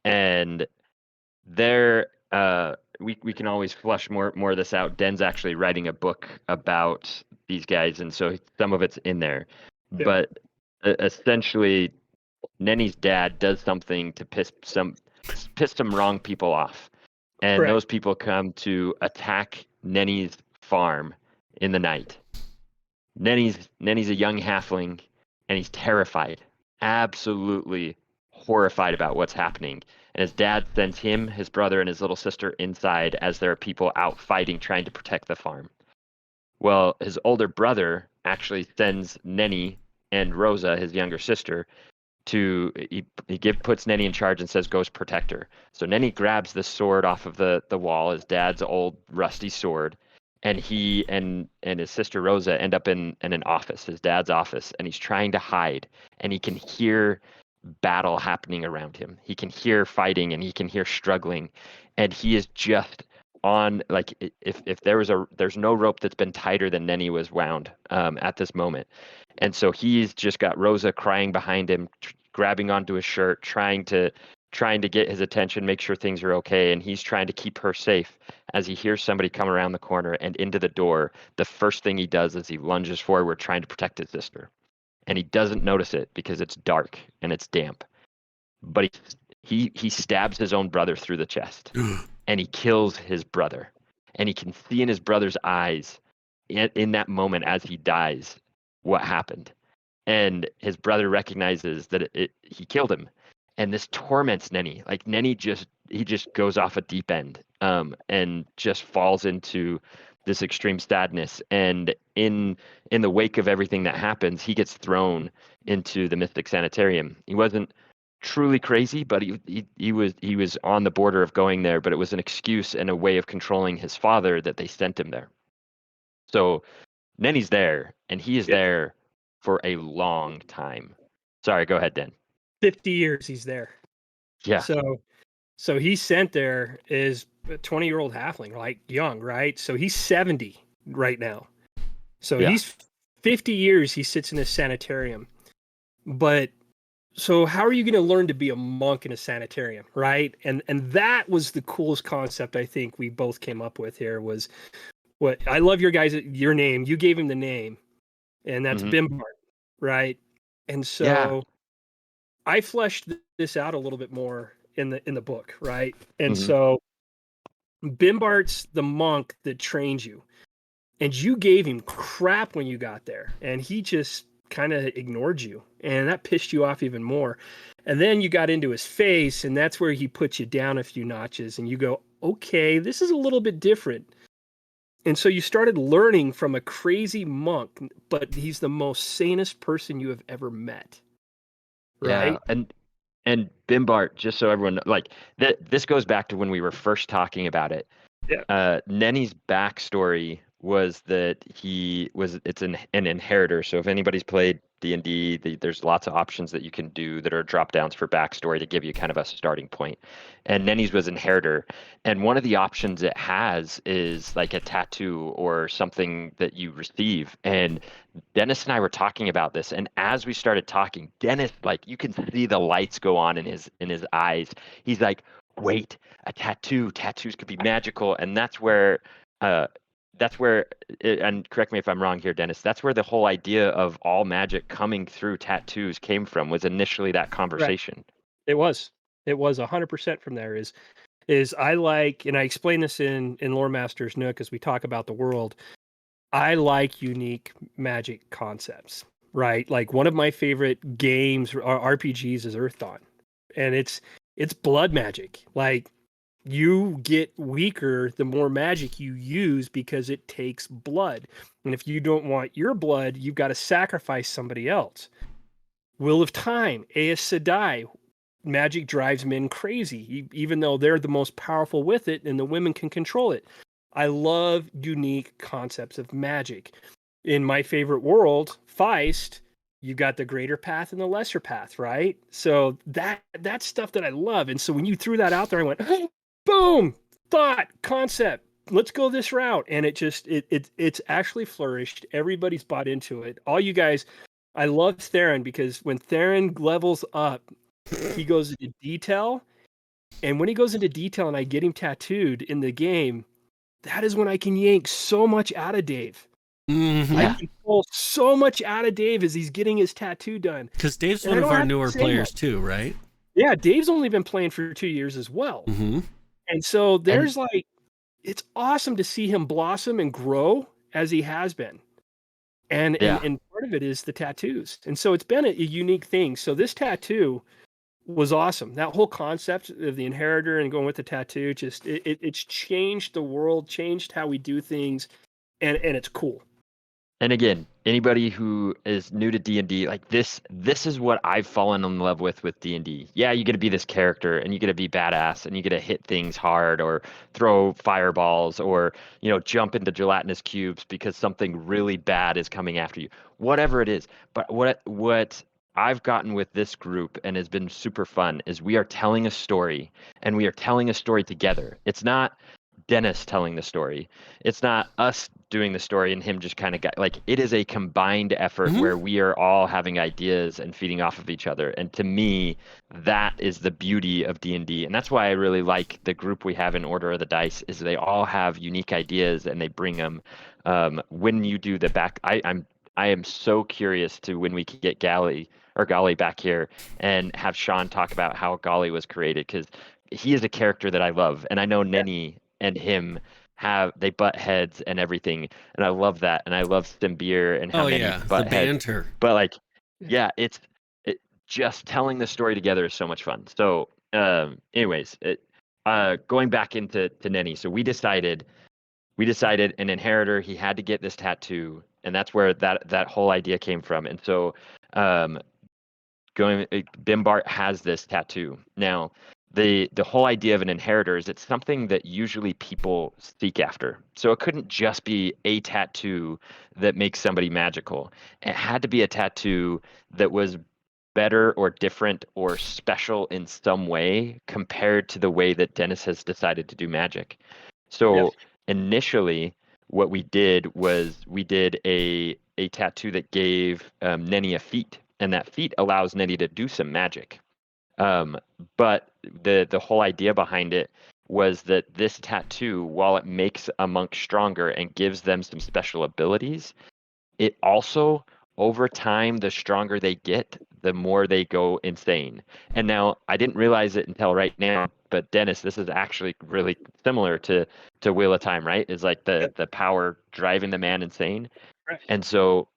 And we can always flush more of this out. Den's actually writing a book about these guys, and so some of it's in there. Yeah. But essentially, Nenny's dad does something to piss some wrong people off, and Correct. those people come to attack Nenny's farm in the night. Nenny's a young halfling, and he's terrified, absolutely horrified about what's happening. And his dad sends him, his brother, and his little sister inside as there are people out fighting, trying to protect the farm. Well, his older brother actually sends Nenny and Rosa, his younger sister, puts Nenny in charge and says, "Go protect her." So Nenny grabs the sword off of the wall, his dad's old rusty sword, and he and his sister Rosa end up in an office, his dad's office, and he's trying to hide, and he can hear battle happening around him. He can hear fighting, and he can hear struggling, and he is just on, like, if there's no rope that's been tighter than Nenny was wound at this moment. And so he's just got Rosa crying behind him, grabbing onto his shirt, trying to get his attention, make sure things are okay, and he's trying to keep her safe as he hears somebody come around the corner and into the door. The first thing he does is he lunges forward trying to protect his sister. And he doesn't notice it because it's dark and it's damp. But he stabs his own brother through the chest and he kills his brother. And he can see in his brother's eyes in that moment as he dies what happened. And his brother recognizes that he killed him. And this torments Nenny. Like, Nenny just goes off a deep end and just falls into this extreme sadness. And in the wake of everything that happens, he gets thrown into the Mystic Sanitarium. He wasn't truly crazy, but he was on the border of going there, but it was an excuse and a way of controlling his father that they sent him there. So Nenny's there, and he is there for a long time. Sorry, go ahead, Den. 50 years he's there. Yeah. So he's sent there as a 20-year-old halfling, like young, right? So he's 70 right now. So he's 50 years he sits in a sanitarium. But so how are you going to learn to be a monk in a sanitarium, right? And that was the coolest concept I think we both came up with here was what I love your name. You gave him the name, and that's Bimbart, right? And so I fleshed this out a little bit more in the book, right? And so Bimbart's the monk that trains you, and you gave him crap when you got there, and he just kind of ignored you, and that pissed you off even more. And then you got into his face, and that's where he put you down a few notches, and you go, okay, this is a little bit different. And so you started learning from a crazy monk, but he's the most sanest person you have ever met. Right? Yeah, and Bimbart, just so everyone like this goes back to when we were first talking about it. Yeah. Nenny's backstory was that it's an inheritor. So if anybody's played D&D, there's lots of options that you can do that are drop downs for backstory to give you kind of a starting point. And Nenny's was inheritor, and one of the options it has is like a tattoo or something that you receive. And Dennis and I were talking about this, and as we started talking, Dennis, like, you can see the lights go on in his eyes. He's like, wait, a tattoo. Tattoos could be magical. And that's where, and correct me if I'm wrong here, Dennis, that's where the whole idea of all magic coming through tattoos came from, was initially that conversation. Right. It was 100% from there is I like, and I explain this in Lore Masters Nook as we talk about the world, I like unique magic concepts, right? Like, one of my favorite games or RPGs is Earth Dawn, and it's blood magic. Like, you get weaker the more magic you use because it takes blood. And if you don't want your blood, you've got to sacrifice somebody else. Wheel of Time, Aes Sedai, magic drives men crazy, even though they're the most powerful with it and the women can control it. I love unique concepts of magic. In my favorite world, Feist, you got the greater path and the lesser path, right? So that's stuff that I love. And so when you threw that out there, I went, boom, thought, concept, let's go this route. And it's actually flourished. Everybody's bought into it. All you guys, I love Theron because when Theron levels up, he goes into detail. And when he goes into detail and I get him tattooed in the game, that is when I can yank so much out of Dave. Mhm. I can pull so much out of Dave as he's getting his tattoo done. Because Dave's And I one of don't our have to newer say players much. too, right? Yeah, Dave's only been playing for 2 years as well. Mm-hmm. And so there's like, it's awesome to see him blossom and grow as he has been. And part of it is the tattoos. And so it's been a unique thing. So this tattoo was awesome. That whole concept of the inheritor and going with the tattoo, just it's changed the world, changed how we do things, and it's cool. And again, anybody who is new to D&D, like this is what I've fallen in love with D&D. Yeah, you get to be this character and you get to be badass and you get to hit things hard or throw fireballs or, jump into gelatinous cubes because something really bad is coming after you. Whatever it is. But what I've gotten with this group and has been super fun is we are telling a story and we are telling a story together. It's not Dennis telling the story. It's not us doing the story and him just kind of like it is a combined effort Mhm. where we are all having ideas and feeding off of each other. And to me, that is the beauty of D&D. And that's why I really like the group we have in Order of the Dice is they all have unique ideas and they bring them. When you do the back, I am so curious to when we can get Golly back here and have Sean talk about how Golly was created because he is a character that I love, and I know Nenny and him they butt heads and everything, and I love that, and I love Stimbeer and how Oh many yeah, the butt heads. banter. But like, yeah, it just telling the story together is so much fun. So, anyways, going back into Nenny, so we decided an inheritor, he had to get this tattoo, and that's where that whole idea came from. And so, Bimbart has this tattoo now. The whole idea of an inheritor is it's something that usually people seek after. So it couldn't just be a tattoo that makes somebody magical. It had to be a tattoo that was better or different or special in some way compared to the way that Dennis has decided to do magic. So initially, what we did was we did a tattoo that gave Nenny a feat, and that feat allows Nenny to do some magic. But the whole idea behind it was that this tattoo, while it makes a monk stronger and gives them some special abilities, it also, over time, the stronger they get, the more they go insane. And now I didn't realize it until right now, but Dennis, this is actually really similar to Wheel of Time, right? Is like the power driving the man insane. Right. And so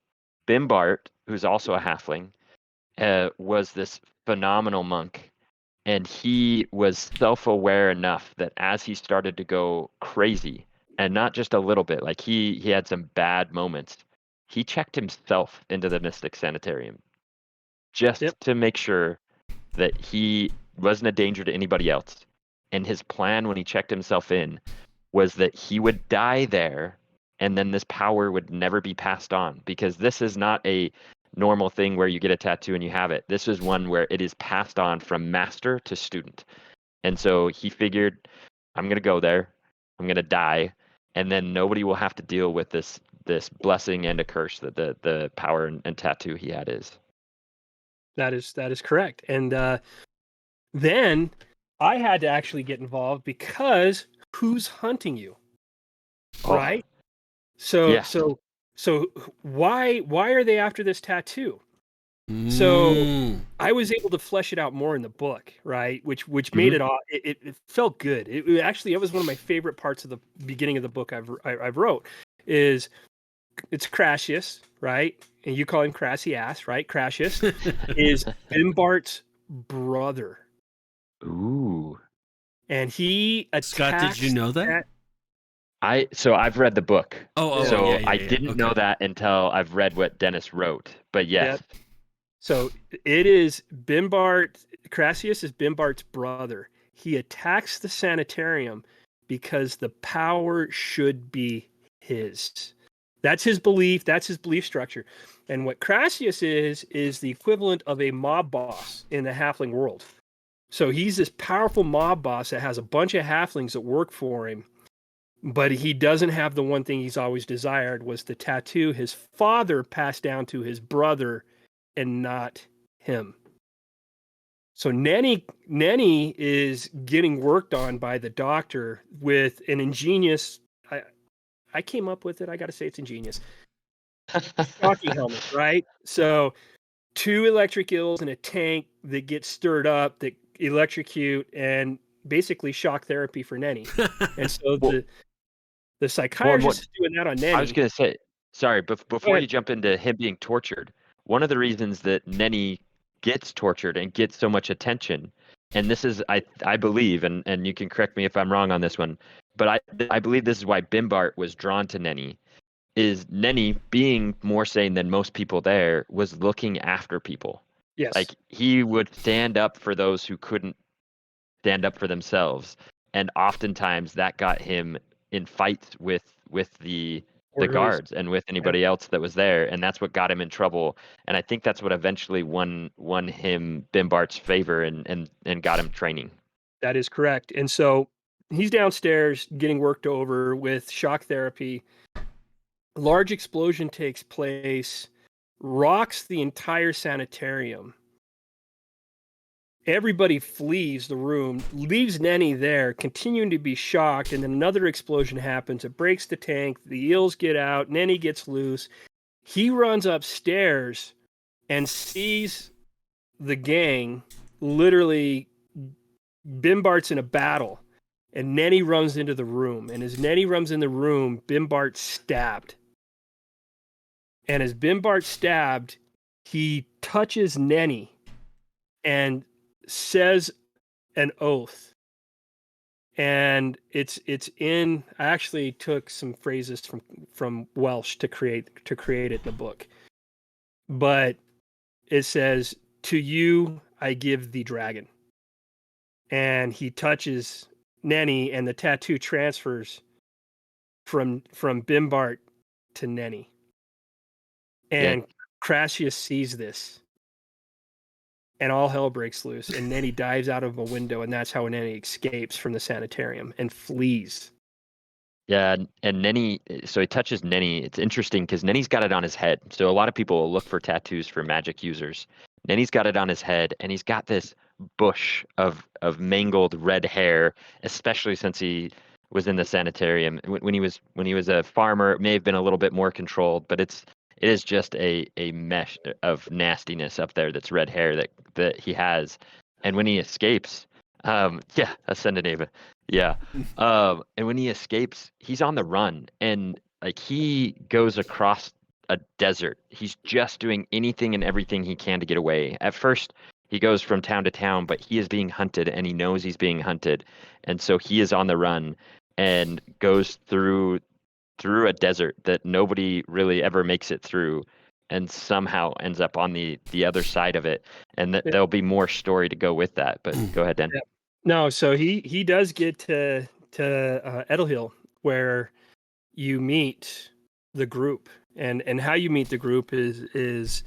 Bimbart, who's also a halfling, was this phenomenal monk. And he was self-aware enough that as he started to go crazy, and not just a little bit, like he had some bad moments, he checked himself into the Mystic Sanitarium just to make sure that he wasn't a danger to anybody else. And his plan when he checked himself in was that he would die there and then this power would never be passed on, because this is not a normal thing where you get a tattoo and you have it. This is one where it is passed on from master to student. And so he figured, I'm going to go there, I'm going to die, and then nobody will have to deal with this blessing and a curse that the power and tattoo he had is. That is correct. And then I had to actually get involved because who's hunting you? Oh. Right? So Yeah. so why are they after this tattoo? So I was able to flesh it out more in the book, right? Which made it all it felt good. It was one of my favorite parts of the beginning of the book I've wrote is it's Crassus, right? And you call him Crassy Ass, right? Crassus is Bimbart's brother. Ooh. And he attacks Scott, did you know that? So I've read the book. So I didn't know that until I've read what Dennis wrote. But yes. Yep. So it is Crassus is Bimbart's brother. He attacks the sanitarium because the power should be his. That's his belief. That's his belief structure. And what Crassius is the equivalent of a mob boss in the halfling world. So he's this powerful mob boss that has a bunch of halflings that work for him, but he doesn't have the one thing he's always desired, was the tattoo his father passed down to his brother and not him. So Nenny is getting worked on by the doctor with an ingenious, I came up with it, I got to say it's ingenious, jockey helmet, right? So 2 electric eels in a tank that get stirred up, that electrocute, and basically shock therapy for Nenny. And so Well, the psychiatrist is doing that on Nenny. I was going to say, sorry, before ahead. you jump into him being tortured, one of the reasons that Nenny gets tortured and gets so much attention, and this is, I believe, and you can correct me if I'm wrong on this one, but I believe this is why Bimbart was drawn to Nenny, is Nenny, being more sane than most people there, was looking after people. Yes. Like, he would stand up for those who couldn't stand up for themselves, and oftentimes that got him in fights with the Orderlies. guards and with anybody else that was there, and that's what got him in trouble. And I think that's what eventually won him Bimbart's favor and got him training. That is correct. And so he's downstairs getting worked over with shock therapy. Large explosion takes place, rocks the entire sanitarium. Everybody flees the room, leaves Nenny there, continuing to be shocked, and then another explosion happens. It breaks the tank. The eels get out. Nenny gets loose. He runs upstairs and sees the gang. Literally, Bimbart's in a battle, and Nenny runs into the room. And as Nenny runs in the room, Bimbart's stabbed. And as Bimbart's stabbed, he touches Nenny and says an oath. And it's in, I actually took some phrases from Welsh to create it in the book. But it says, "To you I give the dragon." And he touches Nenny, and the tattoo transfers from Bimbart to Nenny. And Crassius sees this, and all hell breaks loose, and Nenny dives out of a window, and that's how Nenny escapes from the sanitarium and flees. Yeah, and Nenny, so he touches Nenny. It's interesting because Nenny's got it on his head. So a lot of people will look for tattoos for magic users. Nenny's got it on his head, and he's got this bush of mangled red hair, especially since he was in the sanitarium. When he was a farmer, it may have been a little bit more controlled, but it is just a mesh of nastiness up there. That's red hair that he has, and when he escapes, Ascendant Ava, yeah, and when he escapes, he's on the run, and like he goes across a desert. He's just doing anything and everything he can to get away. At first, he goes from town to town, but he is being hunted, and he knows he's being hunted, and so he is on the run and goes through a desert that nobody really ever makes it through, and somehow ends up on the other side of it. And there'll be more story to go with that. But go ahead, Dan. Yeah. No, so he does get to Edelhill, where you meet the group, and how you meet the group is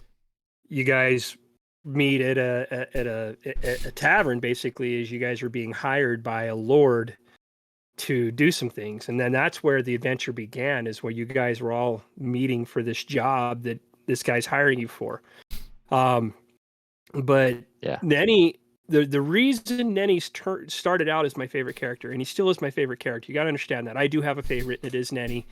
you guys meet at a tavern, basically, as you guys are being hired by a lord to do some things. And then that's where the adventure began, is where you guys were all meeting for this job that this guy's hiring you for. But Yeah. Nenny, the reason Nenny started out as my favorite character, and he still is my favorite character, you got to understand that I do have a favorite, and it is Nenny.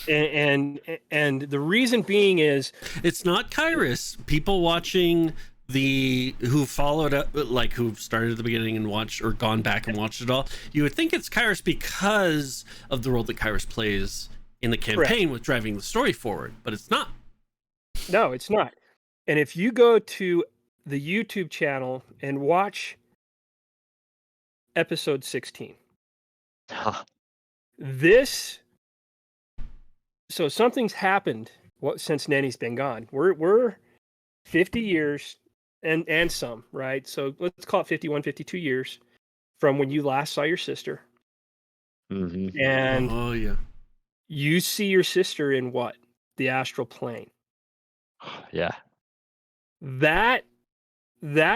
And the reason being is, it's not Kyrus. People watching who followed up, like who've started at the beginning and watched, or gone back and watched it all, you would think it's Kyrus because of the role that Kyrus plays in the campaign with driving the story forward, but it's not. No, it's not. And if you go to the YouTube channel and watch episode 16, so something's happened since Nenny's been gone. We're 50 years and some, right? So let's call it 51, 52 years from when you last saw your sister. Mm-hmm. And oh yeah, You see your sister in what? The astral plane. Yeah. That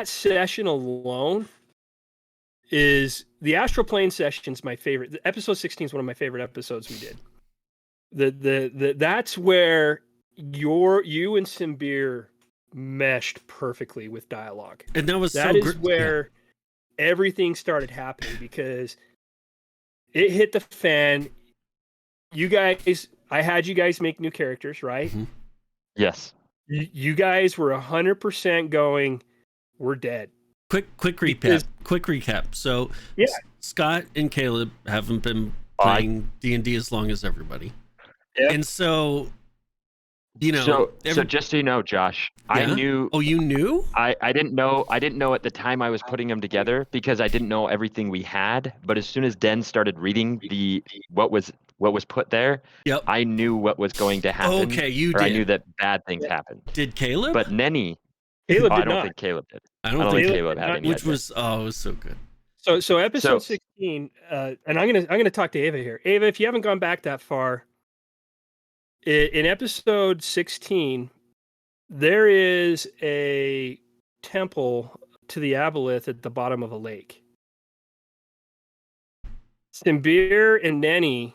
session alone is the astral plane session's my favorite. Episode 16 is one of my favorite episodes we did. That's where you and Simbir meshed perfectly with dialogue. And that was That is where everything started happening, because it hit the fan. You guys, I had you guys make new characters, right? Mm-hmm. Yes. You guys were 100% going, we're dead. Quick recap. So yeah, Scott and Caleb haven't been playing D&D as long as everybody. Yep. And so, you know, so just so you know, Josh, I knew. Oh, you knew? I didn't know at the time I was putting them together, because I didn't know everything we had. But as soon as Den started reading what was put there, yep, I knew what was going to happen. Okay, you did. I knew that bad things happened. Did Caleb? But Nenny, Caleb did I don't not. think Caleb did. I don't think Caleb had any. Which was it was so good. So episode 16, and I'm gonna talk to Ava here. Ava, if you haven't gone back that far, in episode 16, there is a temple to the Aboleth at the bottom of a lake. Simbir and Nenny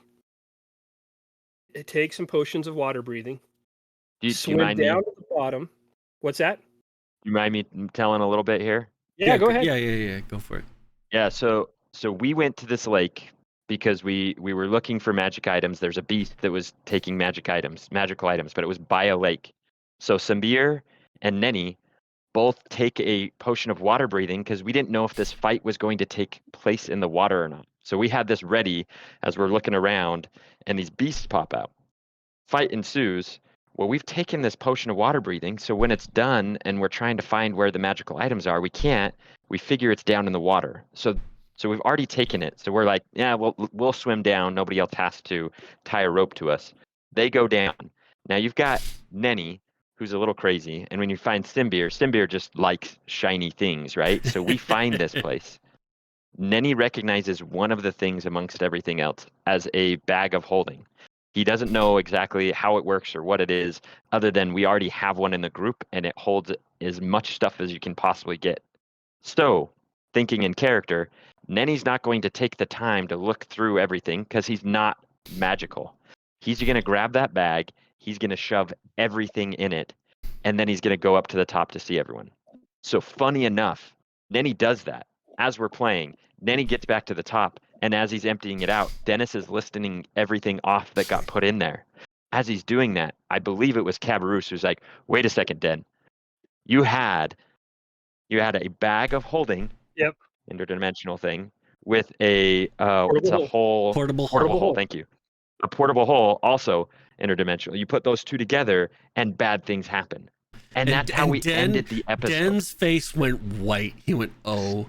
take some potions of water breathing. Do you swim mind down me? to the bottom. What's that? You mind me telling a little bit here? Yeah, go ahead. Yeah. Go for it. Yeah. So we went to this lake because we were looking for magic items. There's a beast that was taking magical items, but it was by a lake. So Simbir and Nenny both take a potion of water breathing, because we didn't know if this fight was going to take place in the water or not. So we had this ready as we're looking around, and these beasts pop out. Fight ensues. Well, we've taken this potion of water breathing, so when it's done and we're trying to find where the magical items are, we can't. We figure it's down in the water. So we've already taken it. So we're like, yeah, we'll swim down. Nobody else has to tie a rope to us. They go down. Now you've got Nenny, who's a little crazy, and when you find Simbir just likes shiny things, right? So we find this place. Nenny recognizes one of the things amongst everything else as a bag of holding. He doesn't know exactly how it works or what it is, other than we already have one in the group, and it holds as much stuff as you can possibly get. So, thinking in character, Nenny's not going to take the time to look through everything, because he's not magical. He's going to grab that bag, he's going to shove everything in it, and then he's going to go up to the top to see everyone. So funny enough, Nenny does that. As we're playing, Nenny gets back to the top, and as he's emptying it out, Dennis is listing everything off that got put in there. As he's doing that, I believe it was Cabarrus who's like, wait a second, Den. You had a bag of holding, Yep, interdimensional thing, with a portable hole. Thank you. A portable hole, also interdimensional. You put those two together, and bad things happen. And that's how we ended the episode. Den's face went white. He went, "Oh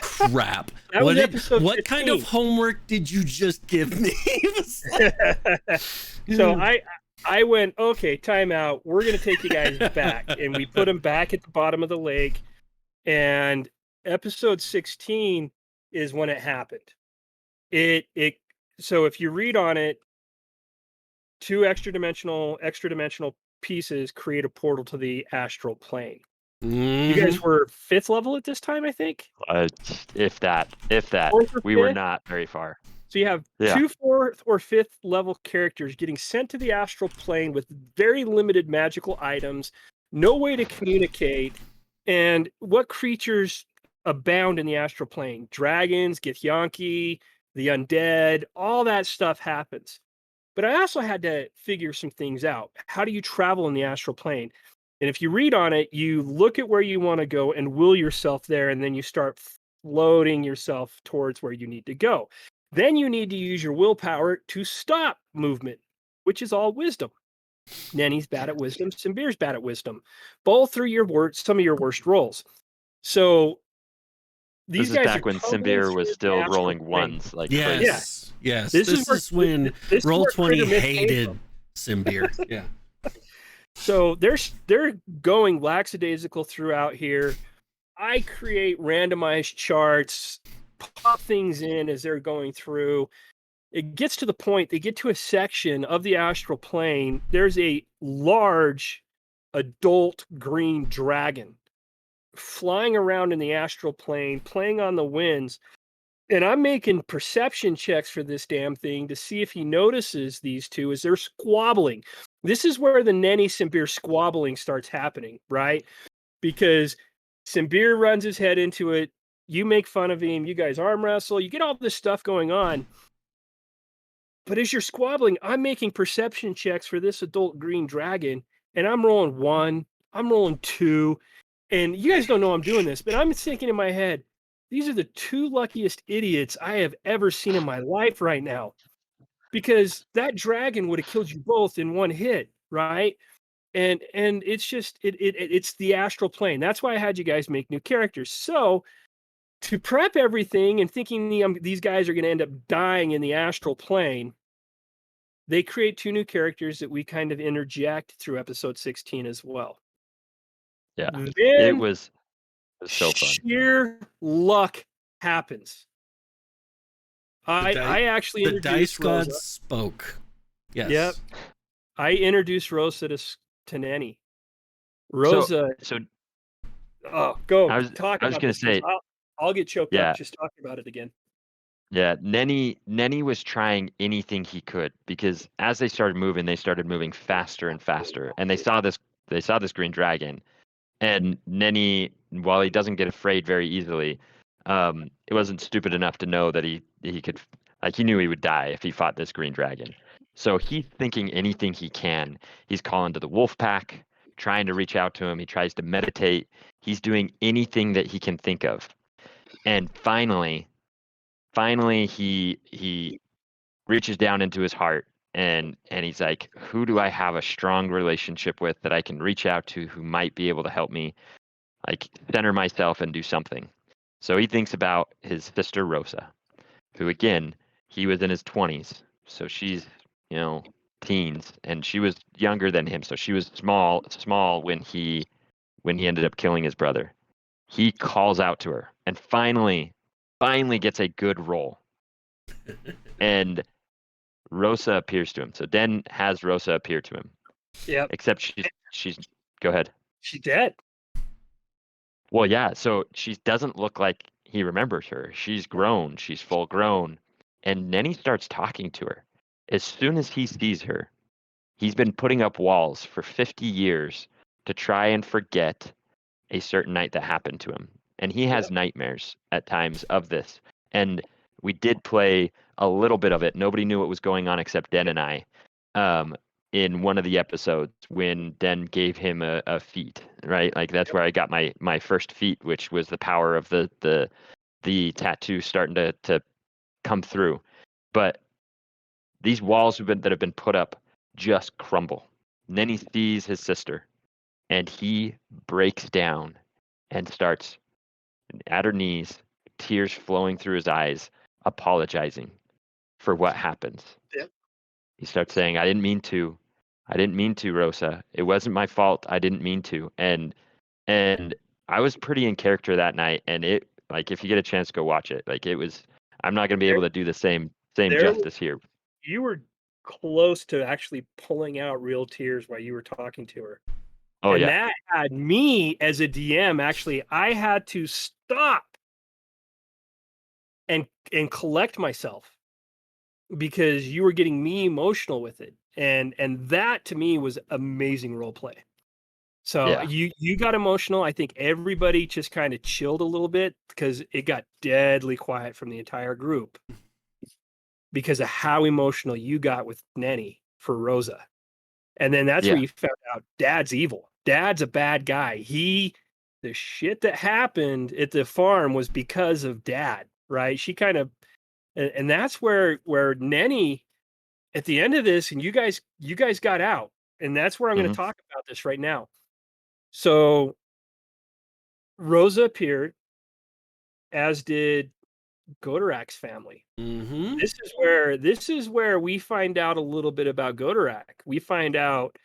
crap! What kind of homework did you just give me?" So I went, okay, time out. We're going to take you guys back. And we put them back at the bottom of the lake. And episode 16 is when it happened. So if you read on it, two extra dimensional pieces create a portal to the astral plane. Mm-hmm. You guys were 5th level at this time, I think? If that. We were not very far. So you have 2 4th or 5th level characters getting sent to the astral plane with very limited magical items, no way to communicate. And what creatures abound in the astral plane? Dragons, Githyanki, the undead, all that stuff happens. But I also had to figure some things out. How do you travel in the astral plane? And if you read on it, you look at where you want to go and will yourself there, and then you start floating yourself towards where you need to go. Then you need to use your willpower to stop movement, which is all wisdom. Nenny's bad at wisdom. Simbir's bad at wisdom. Both are some of your worst rolls. So these this guys is back when Simbir was still rolling ones. Like yes. This is when Roll20 hated Simbir. Yeah. So they're going lackadaisical throughout here. I create randomized charts, pop things in as they're going through. it gets to the point, they get to a section of the astral plane. There's a large adult green dragon flying around in the astral plane, playing on the winds. And I'm making perception checks for this damn thing to see if he notices these two as they're squabbling. This is where the Nenny Simbir squabbling starts happening, right? Because Simbir runs his head into it. You make fun of him. You guys arm wrestle. You get all this stuff going on. But as you're squabbling, I'm making perception checks for this adult green dragon. And I'm rolling 1. I'm rolling 2. And you guys don't know I'm doing this, but I'm thinking in my head, these are the 2 luckiest idiots I have ever seen in my life right now. Because that dragon would have killed you both in 1 hit, right? And it's just it's the astral plane. That's why I had you guys make new characters. So to prep everything and thinking these guys are going to end up dying in the astral plane, they create 2 new characters that we kind of interject through episode 16 as well. Yeah, Then it was so fun. sheer luck happens. I actually The dice introduced gods Rosa. spoke. Yes. Yep. I introduced Rosa to Nenny. Rosa. So Oh, go I was talk I was about gonna this, 'cause say, I'll get choked yeah. up just talking about it again. Yeah, Nenny was trying anything he could because as they started moving faster and faster, and they saw this green dragon, and Nenny, while he doesn't get afraid very easily, it wasn't stupid enough to know that he could, like, he knew he would die if he fought this green dragon. So he's thinking anything he can. He's calling to the wolf pack, trying to reach out to him. He tries to meditate. He's doing anything that he can think of, and finally he reaches down into his heart and he's like, who do I have a strong relationship with that I can reach out to who might be able to help me, like, center myself and do something. So he thinks about his sister Rosa, who, again, he was in his 20s, so she's, teens, and she was younger than him, so she was small when he ended up killing his brother. He calls out to her and finally gets a good roll. And Rosa appears to him. So Den has Rosa appear to him. Yep. Except she's go ahead. She's dead. Well, yeah, so she doesn't look like he remembers her. She's grown, she's full grown. And Nenny starts talking to her. As soon as he sees her, he's been putting up walls for 50 years to try and forget a certain night that happened to him. And he has nightmares at times of this. And we did play a little bit of it. Nobody knew what was going on except Den and I. In one of the episodes when Den gave him a feat, right? Like, that's where I got my first feat, which was the power of the tattoo starting to come through. But these walls that have been put up just crumble. And then he sees his sister, and he breaks down and starts at her knees, tears flowing through his eyes, apologizing for what happens. Yep. He starts saying, I didn't mean to, Rosa. It wasn't my fault. I didn't mean to. And I was pretty in character that night, and it, like, if you get a chance, go watch it. Like, it was, I'm not going to be able to do the same justice here. You were close to actually pulling out real tears while you were talking to her. Oh, and yeah. that had me as a DM, actually, I had to stop and collect myself because you were getting me emotional with it. And that to me was amazing role play. So Yeah. you got emotional. I think everybody just kind of chilled a little bit because it got deadly quiet from the entire group because of how emotional you got with Nenny for Rosa. And then that's where you found out Dad's evil. Dad's a bad guy. The shit that happened at the farm was because of Dad, right? She kind of, and that's where Nenny at the end of this, and you guys got out, and that's where I'm going to talk about this right now. So Rosa appeared, as did Godorak's family. Mm-hmm. This is where we find out a little bit about Godorak. We find out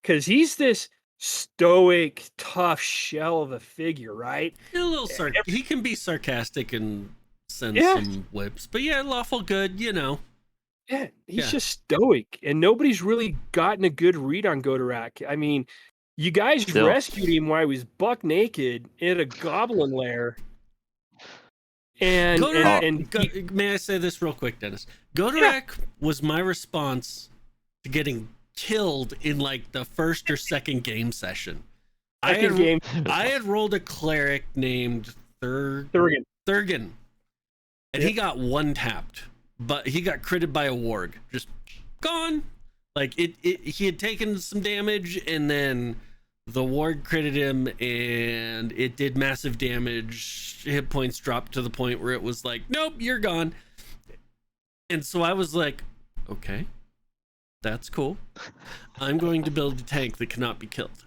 because he's this stoic, tough shell of a figure, right? A little he can be sarcastic and send some whips, but yeah, lawful good, Yeah, he's Yeah. just stoic, and nobody's really gotten a good read on Godorak. I mean, you guys Still. rescued him while he was buck naked in a goblin lair. And May I say this real quick, Dennis? Godorak was my response to getting killed in like the first or second game session. I had rolled a cleric named Thurgan, and he got one tapped, but he got critted by a warg, just gone. Like he had taken some damage, and then the warg critted him, and it did massive damage. Hit points dropped to the point where it was like, nope, you're gone. And so I was like, okay, that's cool. I'm going to build a tank that cannot be killed.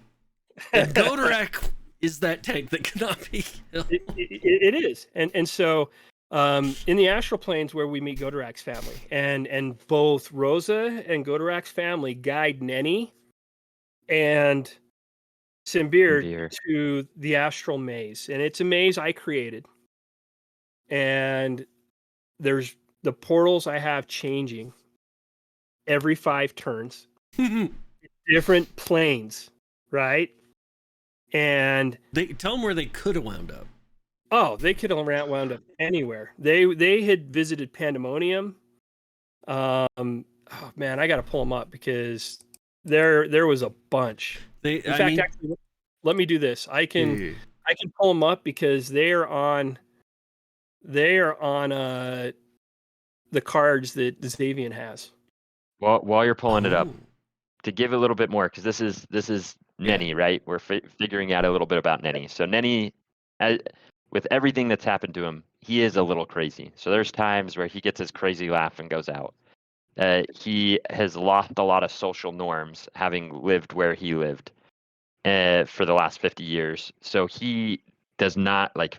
And Godorak is that tank that cannot be killed. It is. And so in the astral planes where we meet Godorak's family, and both Rosa and Godorak's family guide Nenny and Simbir to the astral maze. And it's a maze I created. And there's the portals I have changing every 5 turns. Different planes, right? And they tell them where they could have wound up. Oh, they could have wound up anywhere. They had visited Pandemonium. Oh man, I got to pull them up because there was a bunch. In fact, actually, let me do this. I can pull them up because they are on the cards that Xavian has. While you're pulling it up, to give a little bit more, because this is Nenny, right? We're figuring out a little bit about Nenny. So Nenny, with everything that's happened to him, he is a little crazy. So there's times where he gets his crazy laugh and goes out. He has lost a lot of social norms, having lived where he lived for the last 50 years. So he does not, like,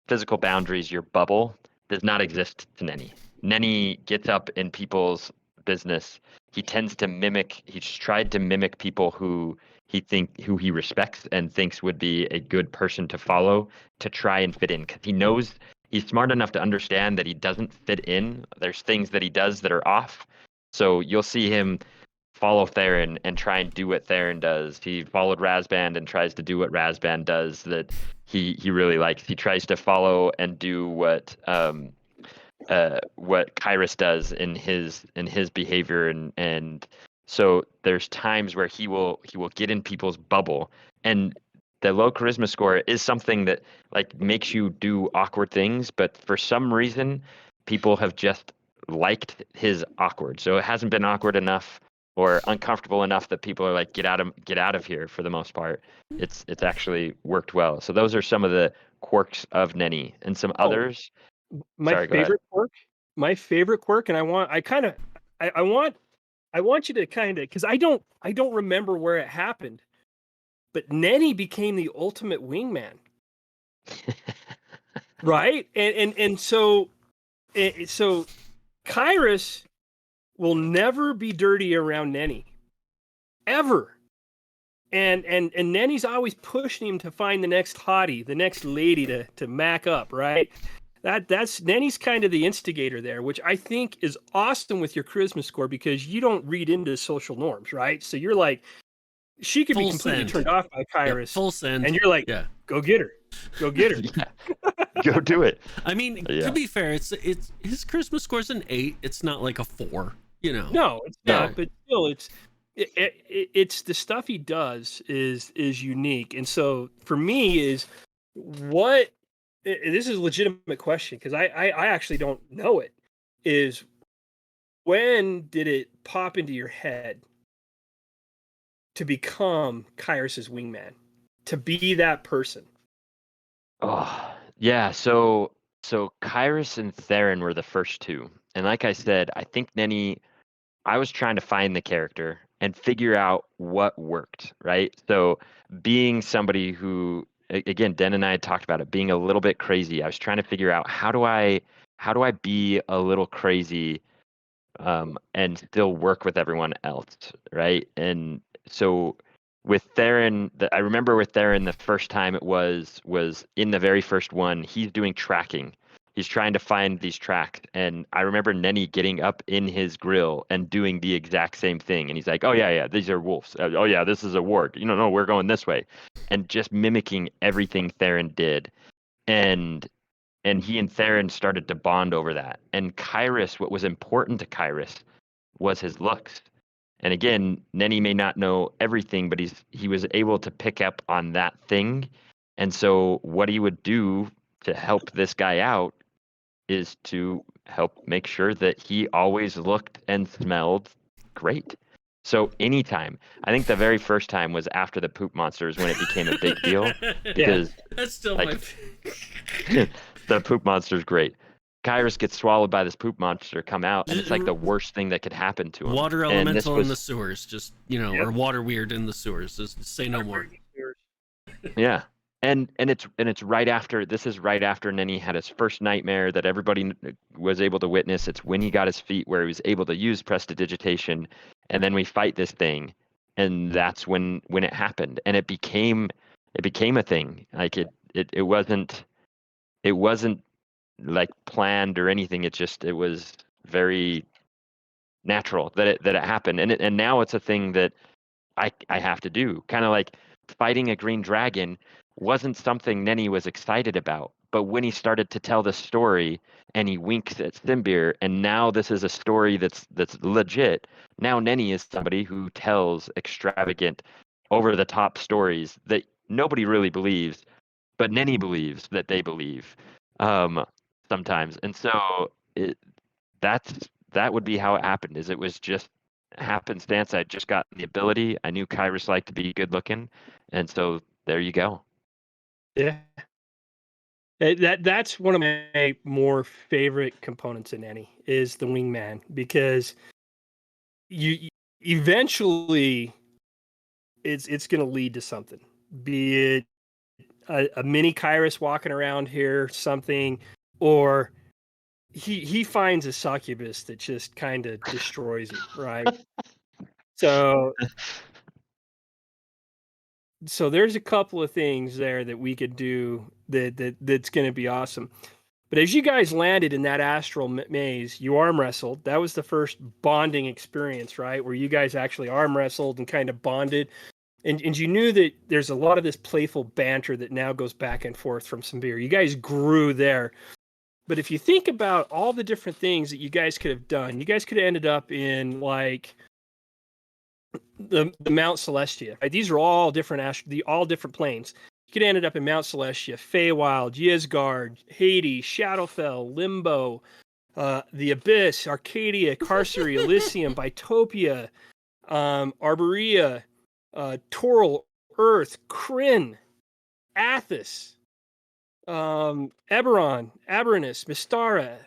physical boundaries, your bubble, does not exist to Nenny. Nenny gets up in people's business. He tends to mimic, he's tried to mimic people who he respects and thinks would be a good person to follow, to try and fit in, because he knows, he's smart enough to understand that he doesn't fit in. There's things that he does that are off. So you'll see him follow Theron and try and do what Theron does. He followed Razband and tries to do what Razband does that he really likes. He tries to follow and do what Kyrus does in his behavior, and so there's times where he will get in people's bubble, and the low charisma score is something that like makes you do awkward things, but for some reason people have just liked his awkward. So it hasn't been awkward enough or uncomfortable enough that people are like, get out of here. For the most part, it's actually worked well. So those are some of the quirks of Nenny, and some others. My favorite quirk, and I want you to kind of, because I don't remember where it happened, but Nenny became the ultimate wingman, right? And so Kyrus will never be dirty around Nenny, ever. And Nenny's always pushing him to find the next hottie, the next lady to mac up, right? That's Nenny's kind of the instigator there, which I think is awesome with your charisma score, because you don't read into social norms, right? So you're like, she could be completely turned off by Kyrus, full send, and you're like, go get her. Go do it. I mean, to be fair, it's his charisma score's an 8. It's not like a 4, you know. No, it's not, but still, it's the stuff he does is unique. And so for me is what. This is a legitimate question, because I actually don't know it. Is when did it pop into your head to become Kyrus's wingman, to be that person? Oh yeah, so Kyrus and Theron were the first two, and like I said, I think Nenny, I was trying to find the character and figure out what worked, right? So being somebody who, again, Den and I had talked about it, being a little bit crazy. I was trying to figure out how do I be a little crazy and still work with everyone else, right? And so with Theron, I remember with Theron, the first time it was in the very first one, he's doing tracking. He's trying to find these tracks. And I remember Nenny getting up in his grill and doing the exact same thing. And he's like, oh, yeah, these are wolves. Oh, yeah, this is a warg. No, we're going this way. And just mimicking everything Theron did. And he and Theron started to bond over that. And Kyrus, what was important to Kyrus was his looks. And again, Nenny may not know everything, but he was able to pick up on that thing. And so what he would do to help this guy out is to help make sure that he always looked and smelled great. So anytime, I think the very first time was after the poop monsters when it became a big deal. Because that's still like, the poop monster's great. Kyrus gets swallowed by this poop monster, come out, and it's like the worst thing that could happen to him. Water elemental in the sewers, just or water weird in the sewers. Just say no more. Yeah, and it's right after Nenny had his first nightmare that everybody was able to witness. It's when he got his feet where he was able to use prestidigitation, and then we fight this thing, and that's when it happened, and it became a thing. Like it wasn't like planned or anything. It was very natural that it happened, and now it's a thing that I have to do. Kind of like fighting a green dragon wasn't something Nenny was excited about, but when he started to tell the story and he winks at Simbir, and now this is a story that's legit. Now Nenny is somebody who tells extravagant, over the top stories that nobody really believes, but Nenny believes that they believe. Sometimes, and so that would be how it happened. Is it was just happenstance. I just got the ability. I knew Kyrus liked to be good looking, and so there you go. Yeah, that's one of my more favorite components in Nenny is the wingman, because you eventually it's going to lead to something. Be it a mini Kyrus walking around here, something, or he finds a succubus that just kind of destroys him, right? So there's a couple of things there that we could do that's going to be awesome. But as you guys landed in that astral maze, you arm wrestled. That was the first bonding experience, right? Where you guys actually arm wrestled and kind of bonded. And you knew that there's a lot of this playful banter that now goes back and forth from Simbir. You guys grew there. But if you think about all the different things that you guys could have done, you guys could have ended up in like the Mount Celestia. Right? These are all different all different planes. You could have ended up in Mount Celestia, Feywild, Ysgard, Hades, Shadowfell, Limbo, the Abyss, Arcadia, Carcery, Elysium, Bitopia, Arborea, Toril, Earth, Kryn, Athos, Eberron, Avernus, Mystara,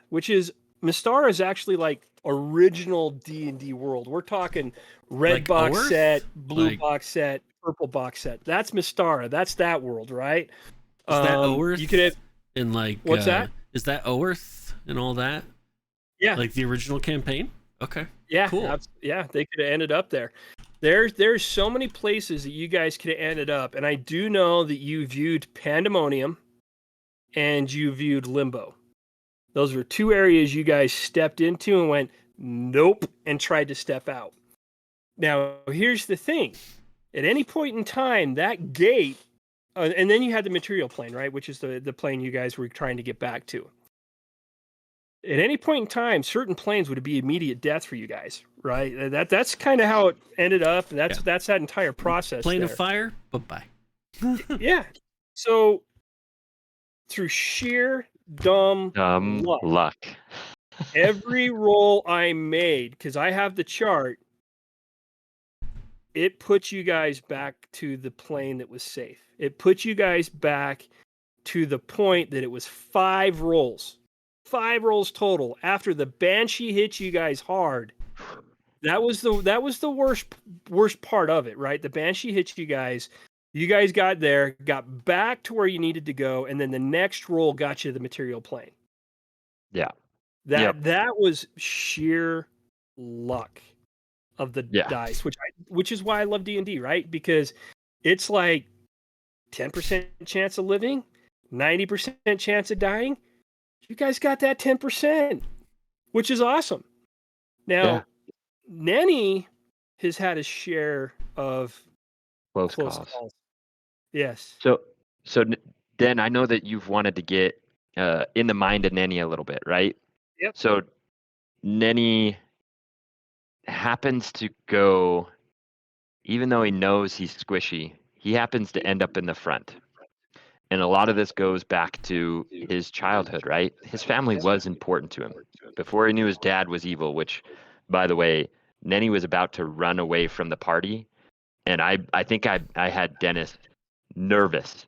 Mystara is actually like original D&D world. We're talking red like box Oerth? set, blue Like- box set, purple box set. That's Mystara. That's that world, right? Is that Oerth? You could have, in like what's that? Is that Oerth and all that? yeah, Like the original campaign? Okay. yeah, cool. yeah. They could have ended up there. There's so many places that you guys could have ended up, and I do know that you viewed Pandemonium and you viewed Limbo. Those were two areas you guys stepped into and went, nope, and tried to step out. Now, here's the thing. At any point in time, that gate, and then you had the material plane, right, which is the plane you guys were trying to get back to. At any point in time, certain planes would be immediate death for you guys, right? That's kind of how it ended up. That's that entire process. Plane there. of fire? Bye-bye. Yeah. So through sheer dumb luck. every roll I made, because I have the chart, it puts you guys back to the plane that was safe. It puts you guys back to the point that it was 5 rolls. 5 rolls total. After the Banshee hit you guys hard, that was the worst part of it, right? The Banshee hit you guys. You guys got there, got back to where you needed to go, and then the next roll got you the material plane. Yeah. That was sheer luck of the dice, which is why I love D&D, right? Because it's like 10% chance of living, 90% chance of dying. you guys got that 10%, which is awesome. Now, Yeah. Nenny has had his share of Close close calls. calls. Yes. So Dan, I know that you've wanted to get in the mind of Nenny a little bit, right? Yep. So Nenny happens to go, even though he knows he's squishy, he happens to end up in the front. And a lot of this goes back to his childhood, right? His family was important to him. Before he knew his dad was evil, which, by the way, Nenny was about to run away from the party. And I think I had Dennis nervous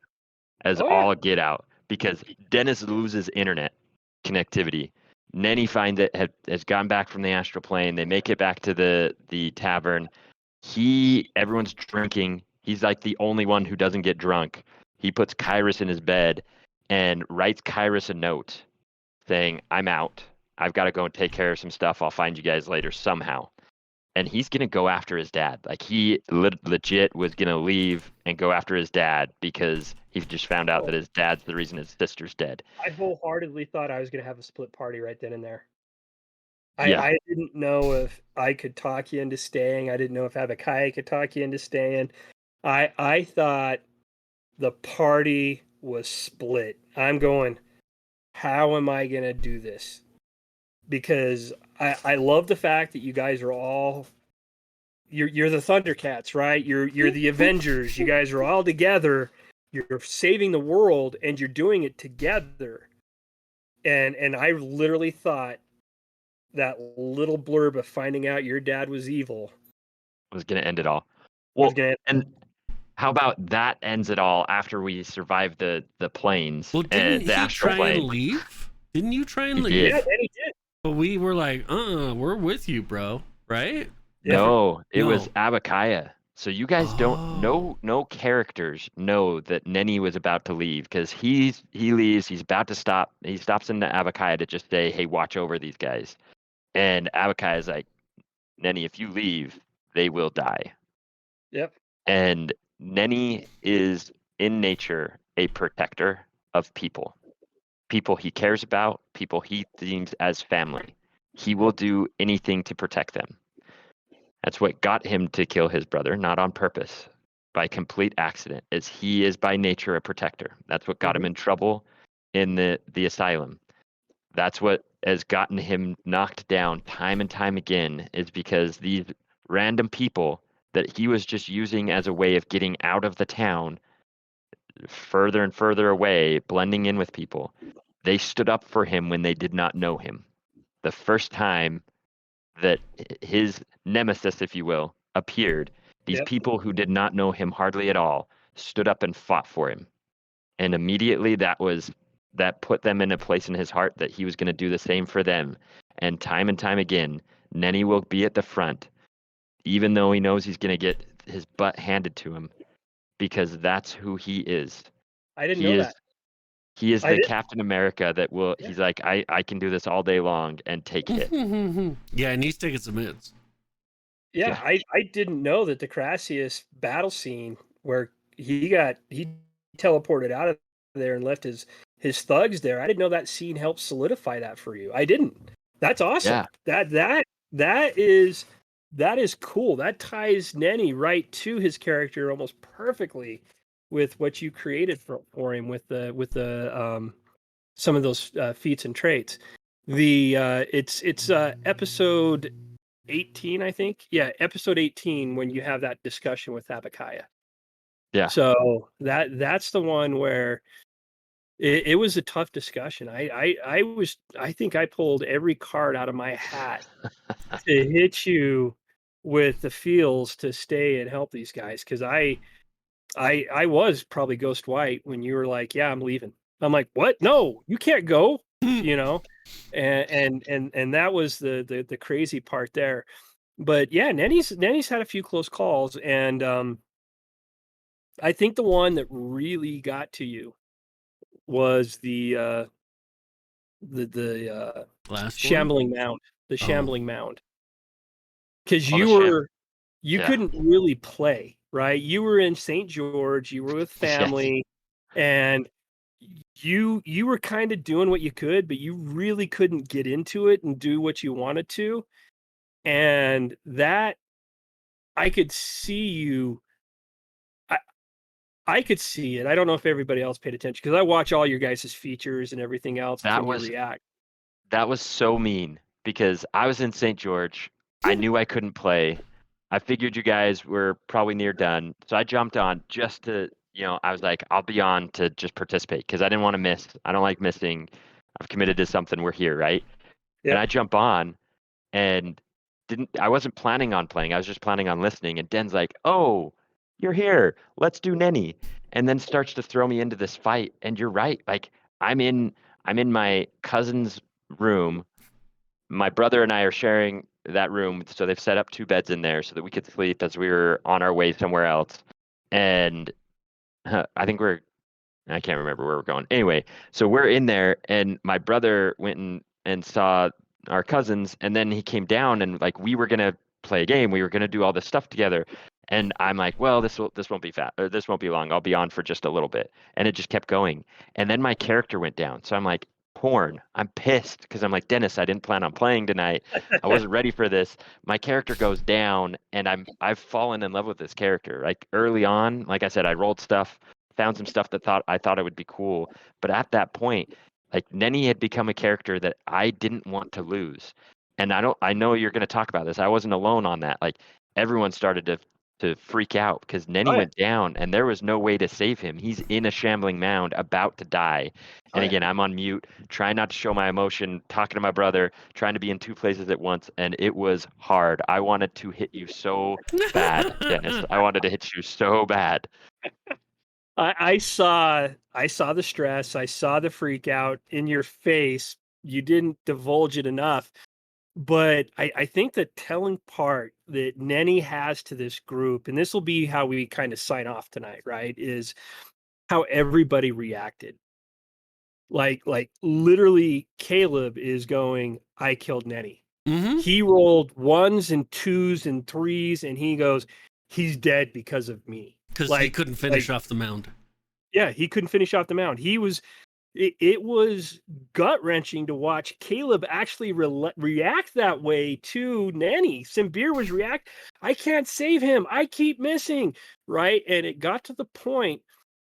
as Oh, yeah. all get out because Dennis loses internet connectivity. Nenny finds it has gone back from the astral plane. They make it back to the tavern. Everyone's drinking. He's like the only one who doesn't get drunk. He puts Kyrus in his bed and writes Kyrus a note saying, "I'm out. I've got to go and take care of some stuff. I'll find you guys later somehow." And he's going to go after his dad. Like he legit was going to leave and go after his dad because he just found out that his dad's the reason his sister's dead. I wholeheartedly thought I was going to have a split party right then and there. Yeah. I didn't know if I could talk you into staying. I didn't know if Abakaya could talk you into staying. I thought the party was split. I'm going, how am I going to do this? Because I love the fact that you guys are all you're the Thundercats, right? You're the Avengers. You guys are all together. You're saving the world and you're doing it together. And I literally thought that little blurb of finding out your dad was evil Was going to end it all. was Well, gonna and how about that ends it all after we survive the planes? Well, didn't the he astral try and plane. leave? Didn't you try and He leave? did. Yeah, and he did. But we were like, we're with you, bro. Right? No, it was No. Abakaya. So you guys don't no characters know that Nenny was about to leave because he leaves, he's about to stop. He stops into Abakaya to just say, "Hey, watch over these guys." And Abakaya is like, "Nenny, if you leave, they will die." Yep. And Nenny is in nature a protector of people. People he cares about, people he deems as family. He will do anything to protect them. That's what got him to kill his brother, not on purpose, by complete accident, as he is by nature a protector. That's what got him in trouble in the asylum. That's what has gotten him knocked down time and time again, is because these random people that he was just using as a way of getting out of the town further and further away, blending in with people, they stood up for him when they did not know him. The first time that his nemesis, if you will, appeared, these Yep. people who did not know him hardly at all stood up and fought for him. And immediately that put them in a place in his heart that he was going to do the same for them. And time again, Nenny will be at the front, even though he knows he's going to get his butt handed to him, because that's who he is. I didn't know that. He is I the did- Captain America that will. Yeah. He's like, I can do this all day long and take hit. Yeah, and he's taking some hits. Yeah, I didn't know that the Crassius battle scene where he teleported out of there and left his thugs there. I didn't know that scene helped solidify that for you. I didn't. That's awesome. Yeah. That is cool. That ties Nenny right to his character almost perfectly with what you created for him with the some of those feats and traits. It's episode 18, I think. Yeah, episode 18 when you have that discussion with Abakaya. Yeah. So that's the one where it was a tough discussion. I think I pulled every card out of my hat to hit you with the feels to stay and help these guys, because I was probably Ghost White when you were like, "Yeah, I'm leaving." I'm like, "What? No, you can't go." You know, and that was the crazy part there. But yeah, Nenny's had a few close calls, and I think the one that really got to you was the Last shambling mound, the shambling mound, because Oh, you yeah. couldn't really play, right? You were in St. George, you were with family, and you were kind of doing what you could, but you really couldn't get into it and do what you wanted to. And that I could see you. I could see it. I don't know if everybody else paid attention because I watch all your guys' features and everything else That when you was react. that was so mean because I was in St. George. I knew I couldn't play. I figured you guys were probably near done. So I jumped on just to, I was like, I'll be on to just participate because I didn't want to miss. I don't like missing. I've committed to something. We're here, right? And Yep. I jump on and I wasn't planning on playing. I was just planning on listening. And Den's like, "Oh, you're here. Let's do Nenny." And then starts to throw me into this fight. And you're right. Like I'm in my cousin's room. My brother and I are sharing that room, so they've set up 2 beds in there so that we could sleep as we were on our way somewhere else. And I think I can't remember where we're going. Anyway, so we're in there, and my brother went and saw our cousins, and then he came down, and like we were gonna play a game, we were gonna do all this stuff together, and I'm like, well, this won't be fat, or this won't be long. I'll be on for just a little bit, and it just kept going, and then my character went down, so I'm like, porn. I'm pissed because I'm like, Dennis, I didn't plan on playing tonight. I wasn't ready for this. My character goes down, and I've fallen in love with this character. Like early on, like I said, I rolled stuff, found some stuff that I thought it would be cool. But at that point, like Nenny had become a character that I didn't want to lose. And I know you're going to talk about this. I wasn't alone on that. Like everyone started to freak out because Nenny Oh, yeah. went down and there was no way to save him. He's in a shambling mound about to die. And Oh, yeah. again, I'm on mute, trying not to show my emotion, talking to my brother, trying to be in 2 places at once. And it was hard. I wanted to hit you so bad, Dennis. I wanted to hit you so bad. I saw the stress. I saw the freak out in your face. You didn't divulge it enough. But I think the telling part that Nenny has to this group, and this will be how we kind of sign off tonight, right? Is how everybody reacted. Like literally Caleb is going, I killed Nenny. Mm-hmm. He rolled 1s and 2s and 3s, and he goes, he's dead because of me. Because he couldn't finish off the mound. Yeah, he couldn't finish off the mound. It was gut wrenching to watch Caleb actually react that way to Nenny. Simbeer was I can't save him. I keep missing, right? And it got to the point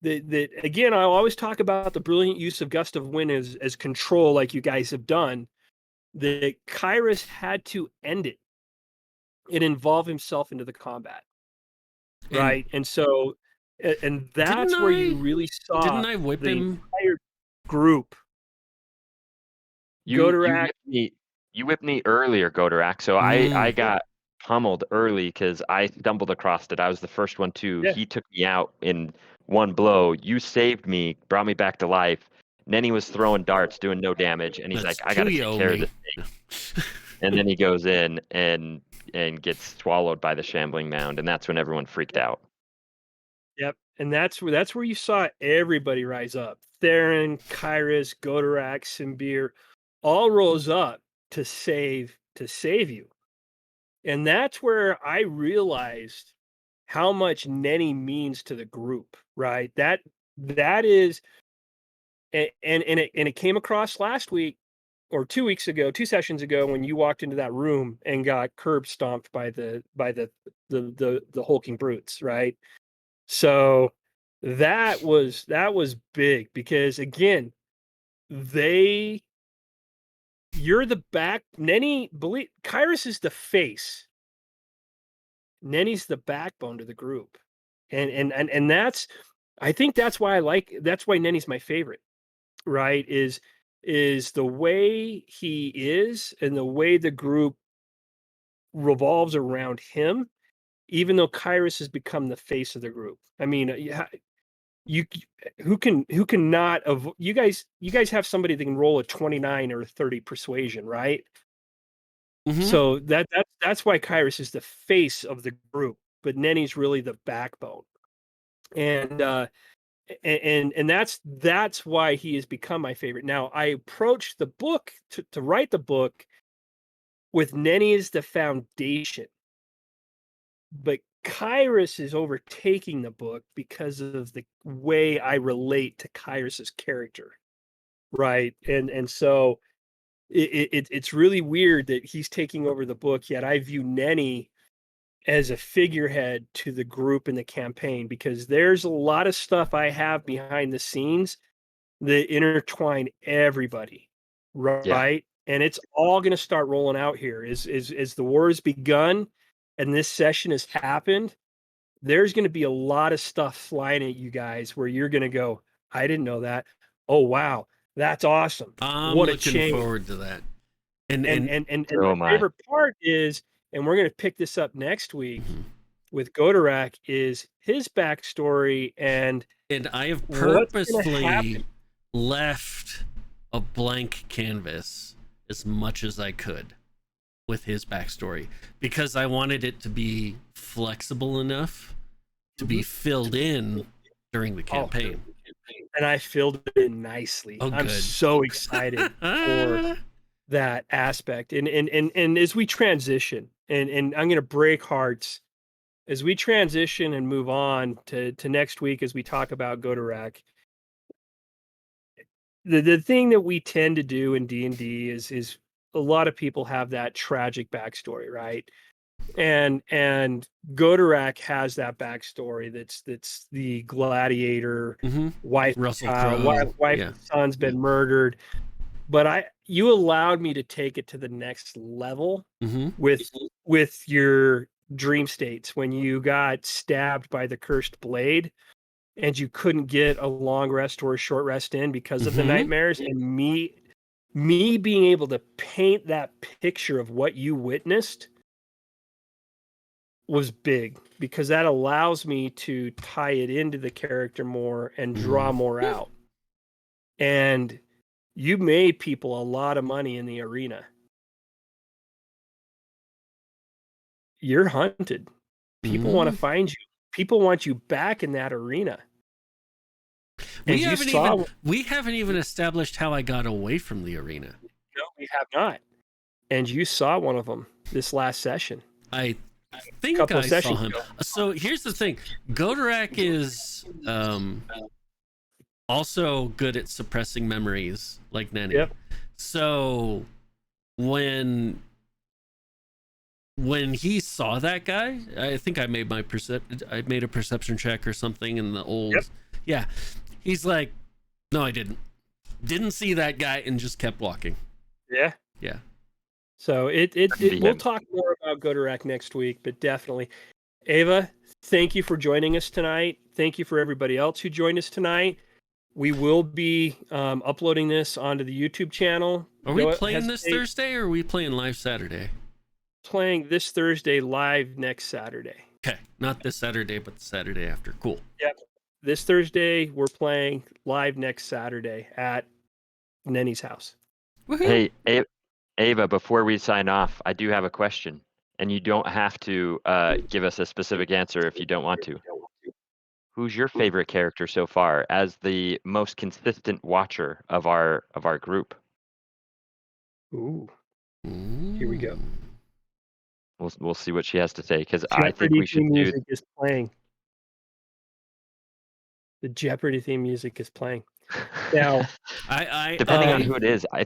that again, I'll always talk about the brilliant use of gust of wind as control, like you guys have done. That Kyrus had to end it and involve himself into the combat, right? And so, and that's where you really saw. Didn't I whip him? Entire group. You whipped me earlier, Godorak. So I got pummeled early because I stumbled across it. I was the first one too. Yeah. He took me out in one blow. You saved me, brought me back to life. Nenny was throwing darts, doing no damage, and he's That's like, I gotta take care of me. this thing. And then he goes in and gets swallowed by the shambling mound, and that's when everyone freaked out. Yep, and that's where you saw everybody rise up. Theron, Kyrus, Godorak, Simbeer, all rose up to save you. And that's where I realized how much Nenny means to the group, right? That is, and it came across last week or 2 weeks ago, 2 sessions ago, when you walked into that room and got curb stomped by the hulking brutes, right? So that was big because again, you're the back. Kyrus is the face. Nenny's the backbone to the group, and that's, I think that's why Nenny's my favorite, right? Is the way he is and the way the group revolves around him, even though Kyrus has become the face of the group. I mean, who can not you guys have somebody that can roll a 29 or 30 persuasion, right? Mm-hmm. So that's why Kyrus is the face of the group, but Nenny's really the backbone. And that's why he has become my favorite. Now, I approached the book to write the book with Nenny as the foundation, but Kyrus is overtaking the book because of the way I relate to Kyrus's character, right? And so it's really weird that he's taking over the book, yet I view Nenny as a figurehead to the group in the campaign, because there's a lot of stuff I have behind the scenes that intertwine everybody, right? And it's all going to start rolling out here as the war has begun and this session has happened. There's going to be a lot of stuff flying at you guys where you're going to go, I didn't know that. Oh wow, that's awesome. I'm What a looking change. forward to that. And So my am I. favorite part is, and we're going to pick this up next week with Godorak, is his backstory and I have what's gonna purposefully happen. left a blank canvas as much as I could with his backstory, because I wanted it to be flexible enough to be filled in during the campaign. And I filled it in nicely. Oh, I'm good. so excited for that aspect. And as we transition, and I'm going to break hearts as we transition and move on to next week as we talk about Godorak. The thing that we tend to do in D&D is a lot of people have that tragic backstory, right? And Godorak has that backstory that's the gladiator, wife, Russell Crowe. wife Yeah. and son's been murdered. But you allowed me to take it to the next level with your dream states when you got stabbed by the cursed blade and you couldn't get a long rest or a short rest in because of the nightmares, and me being able to paint that picture of what you witnessed was big, because that allows me to tie it into the character more and draw more out. And you made people a lot of money in the arena. You're hunted. People want to find you. People want you back in that arena. We haven't even established how I got away from the arena. No, we have not. And you saw one of them this last session. I think I saw him. So here's the thing. Godorak is also good at suppressing memories like Nenny. Yep. So when he saw that guy, I think I made I made a perception check or something in the old. Yeah. He's like, no, I didn't see that guy, and just kept walking. Yeah. Yeah. So we'll talk more about Godorak next week, but definitely. Ava, thank you for joining us tonight. Thank you for everybody else who joined us tonight. We will be uploading this onto the YouTube channel. Are we playing this Thursday, or are we playing live Saturday? Playing this Thursday live next Saturday. Okay. Not this Saturday, but the Saturday after. Cool. Yep. This Thursday, we're playing live next Saturday at Nenny's house. Hey, Ava, before we sign off, I do have a question, and you don't have to give us a specific answer if you don't want to. Who's your favorite character so far as the most consistent watcher of our group? Ooh. Here we go. We'll see what she has to say, because I think we should do. Music is playing. The Jeopardy theme music is playing. Now, depending on who it is, I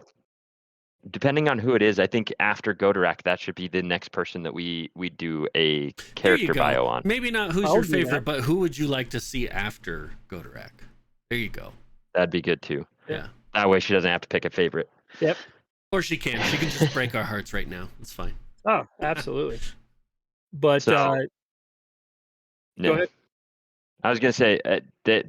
think after Godorak, that should be the next person that we do a character bio on. Maybe not who's your favorite, but who would you like to see after Godorak? There you go. That'd be good too. Yeah. That way she doesn't have to pick a favorite. Yep. Or she can. She can just break our hearts right now. It's fine. Oh, absolutely. But no. Go ahead. I was gonna say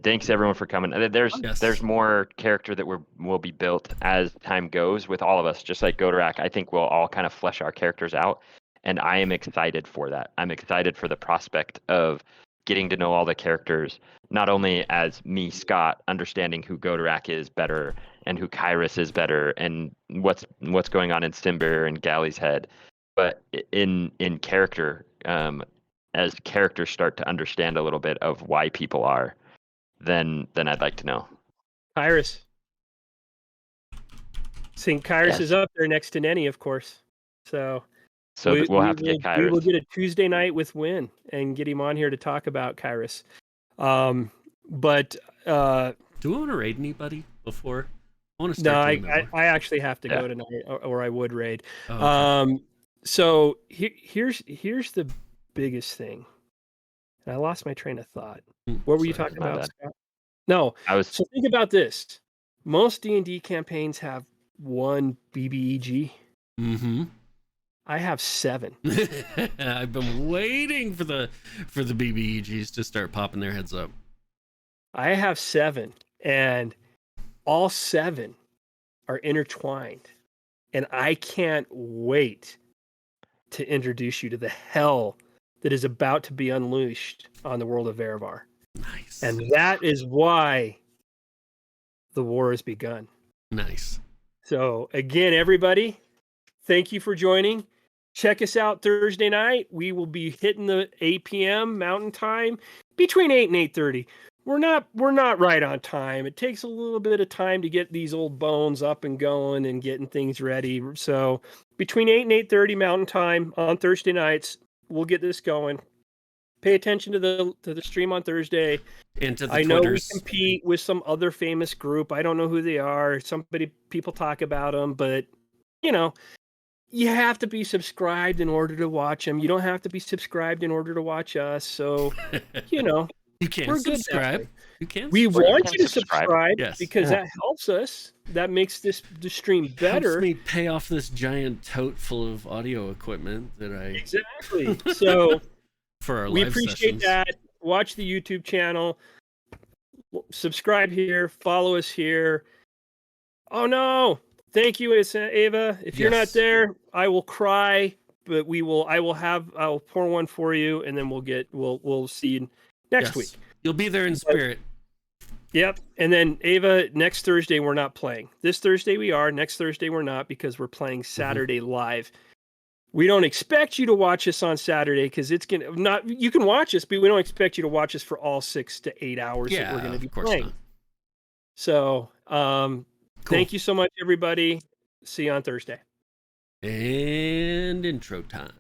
thanks everyone for coming. There's more character that will be built as time goes with all of us, just like Godorak. I think we'll all kind of flesh our characters out, and I am excited for that. I'm excited for the prospect of getting to know all the characters, not only as me, Scott, understanding who Godorak is better and who Kyrus is better, and what's going on in Simber and Galley's head, but in character. As characters start to understand a little bit of why people are, then I'd like to know. Kyrus. Kyrus is up there next to Nenny, of course. So So we'll have to get We will Kyrus. get a Tuesday night with Win and get him on here to talk about Kyrus. But Do we want to raid anybody before? I want to no, start doing that more. I actually have to Yeah. go tonight, or I would raid. Oh, okay. So here's the biggest thing. And I lost my train of thought. What were you Sorry. talking My about, bad. Scott? No. I was So think about this. Most D&D campaigns have one BBEG. Mm-hmm. I have 7. I've been waiting for the BBEGs to start popping their heads up. I have 7, and all 7 are intertwined. And I can't wait to introduce you to the hell that is about to be unleashed on the world of Erevar. Nice. And that is why the war has begun. Nice. So again, everybody, thank you for joining. Check us out Thursday night. We will be hitting the 8 p.m. Mountain Time, between 8 and 8:30. We're not right on time. It takes a little bit of time to get these old bones up and going and getting things ready. So between 8 and 8:30 Mountain Time on Thursday nights, we'll get this going. Pay attention to the stream on Thursday. And to the I know we Twitters. compete with some other famous group. I don't know who they are. People talk about them, but you have to be subscribed in order to watch them. You don't have to be subscribed in order to watch us. So, You we're can good that subscribe. way. You can. We subscribe. want can you to subscribe. subscribe Yes. because Yeah. that helps us. That makes the stream Helps better. me pay off this giant tote full of audio equipment that I Exactly. So for our we live appreciate sessions. that. Watch the YouTube channel. Subscribe here. Follow us here. Oh no! Thank you, Ava. If you're not Yes. there, I will cry. But I'll pour one for you, and then we'll see you next Yes. week. You'll be there in spirit. Yep. And then Ava, next Thursday we're not playing. This Thursday we are. Next Thursday we're not because we're playing Saturday live. We don't expect you to watch us on Saturday because it's gonna not. You can watch us, but we don't expect you to watch us for all 6 to 8 hours that Yeah, we're going to be of course playing. not. So, Cool. thank you so much, everybody. See you on Thursday. And intro time.